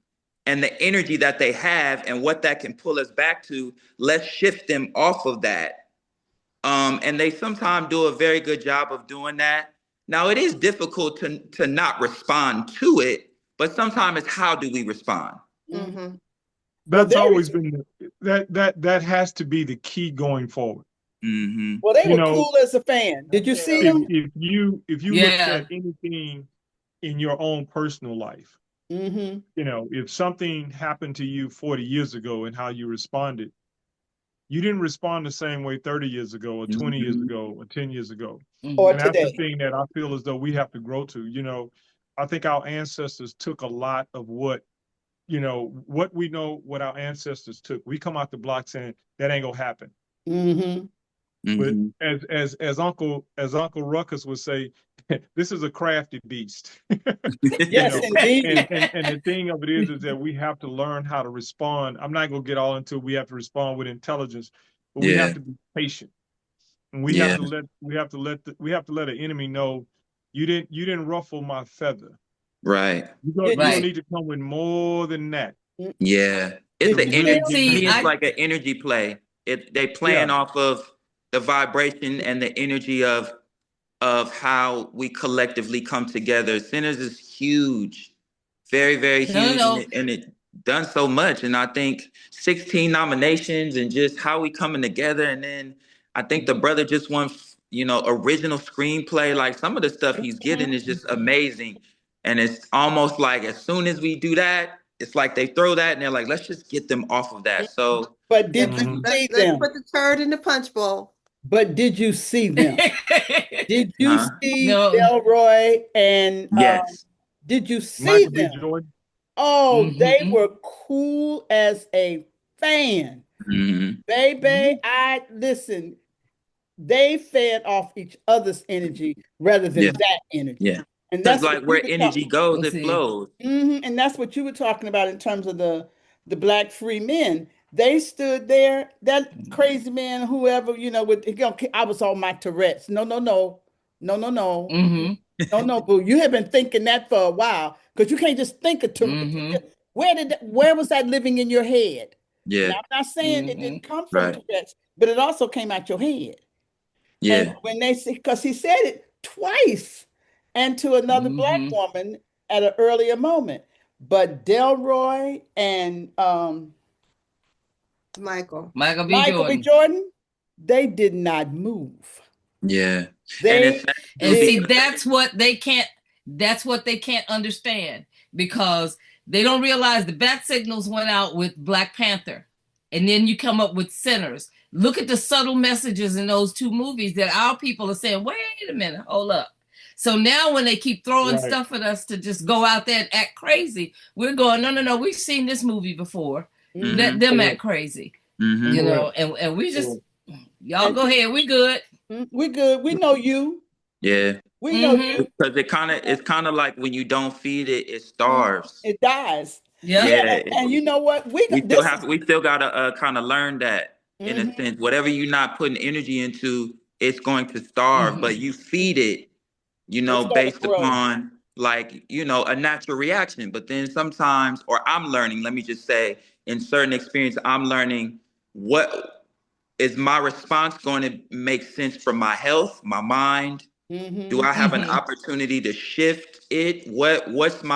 and the energy that they have and what that can pull us back to, let's shift them off of that And they sometimes do a very good job of doing that. Now, it is difficult to not respond to it, but sometimes it's how do we respond? Mm-hmm. That's always been that has to be the key going forward. Mm-hmm. Well, they were cool as a fan. Did you see them? If you looked at anything in your own personal life, mm-hmm. you know, if something happened to you 40 years ago and how you responded, you didn't respond the same way 30 years ago or 20 years ago or 10 years ago. Or and today. That's the thing that I feel as though we have to grow to. You know, I think our ancestors took a lot of what we know what our ancestors took. We come out the block saying that ain't gonna happen. Mm-hmm. But Mm-hmm. as Uncle Ruckus would say, this is a crafty beast. Yes, indeed. And the thing of it is that we have to learn how to respond. I'm not gonna get all into it. We have to respond with intelligence, but we have to be patient. And we have to let an enemy know you didn't ruffle my feather. Right. You don't need to come with more than that. Yeah. It's an energy. See, it's like an energy play. They playing off of the vibration and the energy of how we collectively come together. Sinners is huge, very, very huge, and it done so much. And I think 16 nominations and just how we coming together. And then I think the brother just won, original screenplay. Like some of the stuff he's getting is just amazing. And it's almost like as soon as we do that, it's like they throw that and they're like, let's just get them off of that. So, but did you see them? Let's put the turd in the punch bowl. But did you see them? Did you see Delroy and yes? Did you see Michael them? B. Jordan? Oh, they were cool as a fan. Baby, I listen. They fed off each other's energy rather than that energy. Yeah. And that's like where energy goes, it flows. And that's what you were talking about in terms of the black free men. They stood there, that crazy man, whoever, I was on my Tourette's. No. No, boo. You have been thinking that for a while because you can't just think of Tourette's. Where was that living in your head? Yeah. Now, I'm not saying it didn't come from Tourette's, but it also came out your head. Yeah. And when they say, because he said it twice and to another black woman at an earlier moment. But Delroy and Michael B. Jordan, they did not move. Yeah. And see, that's what they can't understand, because they don't realize the bat signals went out with Black Panther. And then you come up with Sinners. Look at the subtle messages in those two movies that our people are saying, wait a minute, hold up. So now when they keep throwing stuff at us to just go out there and act crazy, we're going, no, we've seen this movie before. Let them act crazy. And we just, y'all go ahead, we good. We good. We know you. Yeah. We know you. Because it's kind of like when you don't feed it, it starves. It dies. Yeah. And you know what? We still gotta kind of learn that in a sense. Whatever you're not putting energy into, it's going to starve. But you feed it, based upon a natural reaction. But then sometimes, or I'm learning, let me just say, in certain experience, I'm learning what is my response going to make sense for my health, my mind. Do I have an opportunity to shift it? What are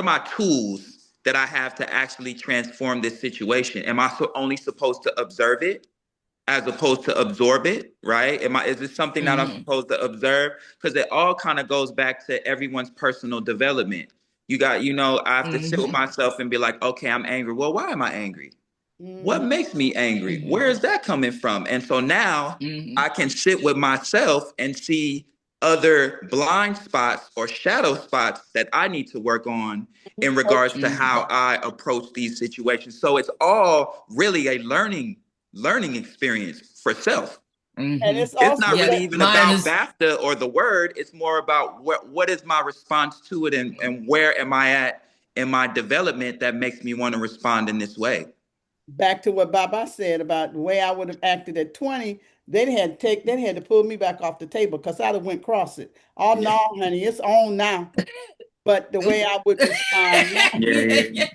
my tools that I have to actually transform this situation? Am I only supposed to observe it as opposed to absorb it, right? Is this something that I'm supposed to observe? Because it all kind of goes back to everyone's personal development. I have to sit with myself and be like, okay, I'm angry. Well, why am I angry? What makes me angry? Where is that coming from? And so now I can sit with myself and see other blind spots or shadow spots that I need to work on in regards to how I approach these situations. So it's all really a learning experience for self. And it's not really even about BAFTA or the word. It's more about what is my response to it and where am I at in my development that makes me want to respond in this way. Back to what Baba said about the way I would have acted at 20, they had to pull me back off the table because I'd have went cross it. Oh no, honey, it's on now. But the way I would respond now, really.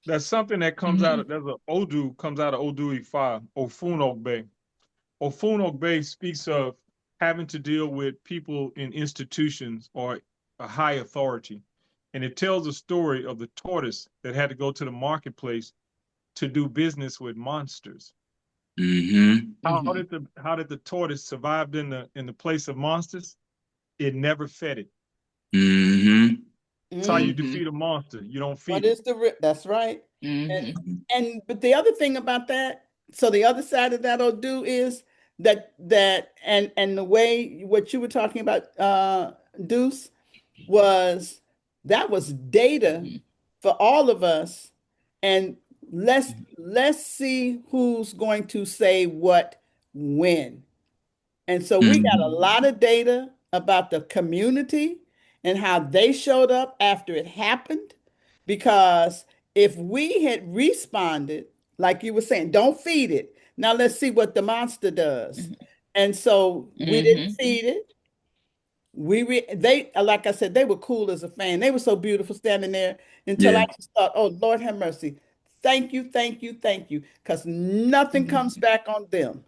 That's There's something that comes out of there's a Odu comes out of Odu Ifa, Ofunok Bay. Ofunok Bay speaks of having to deal with people in institutions or a high authority. And it tells a story of the tortoise that had to go to the marketplace to do business with monsters. How did the tortoise survive in the place of monsters? It never fed it. That's how you defeat a monster. You don't feed it. That's right. And but the other thing about that, so the other side of that Odu is and the way what you were talking about, Deuce, was that was data for all of us, and let's see who's going to say what when. And so we got a lot of data about the community and how they showed up after it happened. Because if we had responded, like you were saying, don't feed it. Now let's see what the monster does. And so we didn't feed it. They, like I said, they were cool as a fan. They were so beautiful standing there until I just thought, oh, Lord have mercy. Thank you, thank you, thank you. Because nothing comes back on them.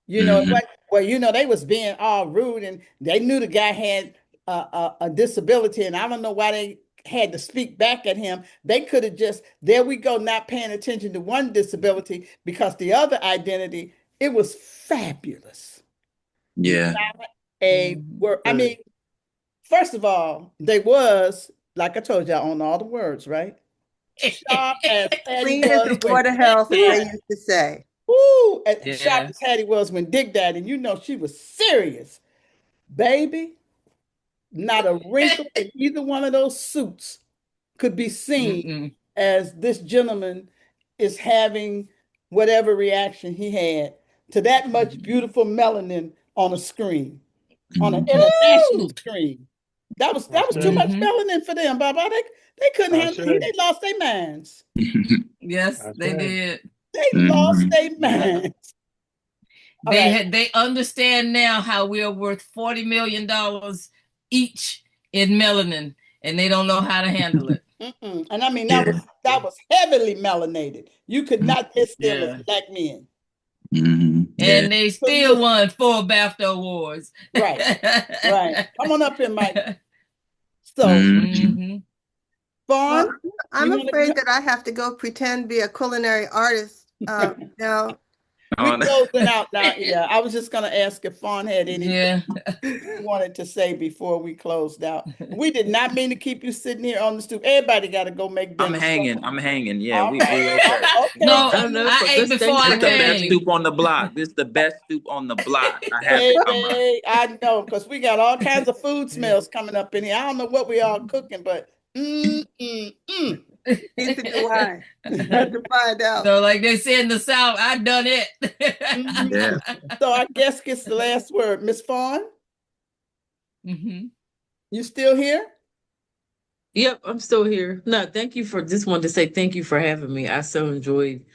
You know, well, you know, they was being all rude and they knew the guy had a disability, and I don't know why they had to speak back at him. They could have just, there we go, not paying attention to one disability because the other identity, it was fabulous. Yeah. Not a word. I mean, first of all, they was, like I told y'all, on all the words, right? Sharp as Patty Clean as was the board of health, as they used to say. Woo! Sharp as Hattie was when Dig Daddy, and you know she was serious. Baby, not a wrinkle in either one of those suits could be seen as this gentleman is having whatever reaction he had to that much beautiful melanin on a screen, on an international screen. That was too much melanin for them, Baba. They couldn't handle it. They lost their minds. Yes, they did. They lost their minds. They understand now how we are worth $40 million each in melanin, and they don't know how to handle it. And I mean, that was heavily melanated. You could not miss them as black men. And they still won 4 BAFTA awards. Right. Come on up here, Mike. So, Vaughn, I'm afraid that I have to go pretend to be a culinary artist now. We're closing out now. Yeah, I was just going to ask if Fawn had anything you wanted to say before we closed out. We did not mean to keep you sitting here on the stoop. Everybody got to go make dinner. I'm hanging. Yeah, we okay. No, I ate before I came. This the best stoop on the block. This is the best stoop on the block. I know, because we got all kinds of food smells coming up in here. I don't know what we all cooking, but Neither do I. Have to find out. So, like they say in the South, I done it. So our guest gets the last word. Miss Fawn? You still here? Yep, I'm still here. No, just wanted to say thank you for having me. I so enjoyed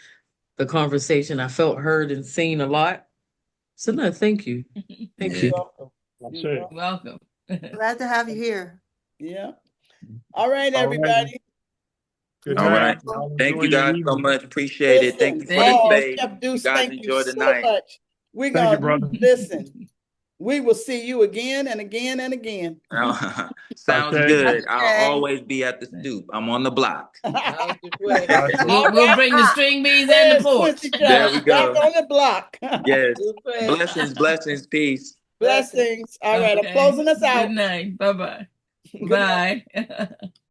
the conversation. I felt heard and seen a lot. So no, thank you. Thank you. You're welcome. Glad to have you here. Yeah. All right, everybody. All right. Thank you guys so much. Appreciate it. Thank you for the space. Chef Duece, you guys enjoy the night. Much. We're going to listen. We will see you again and again and again. Sounds good. I'll always be at the stoop. I'm on the block. We'll bring the string beans and the pork. There we go. Back on the block. Yes. Blessings, peace. Blessings. All right, I'm closing us out. Good night. Bye-bye. Bye.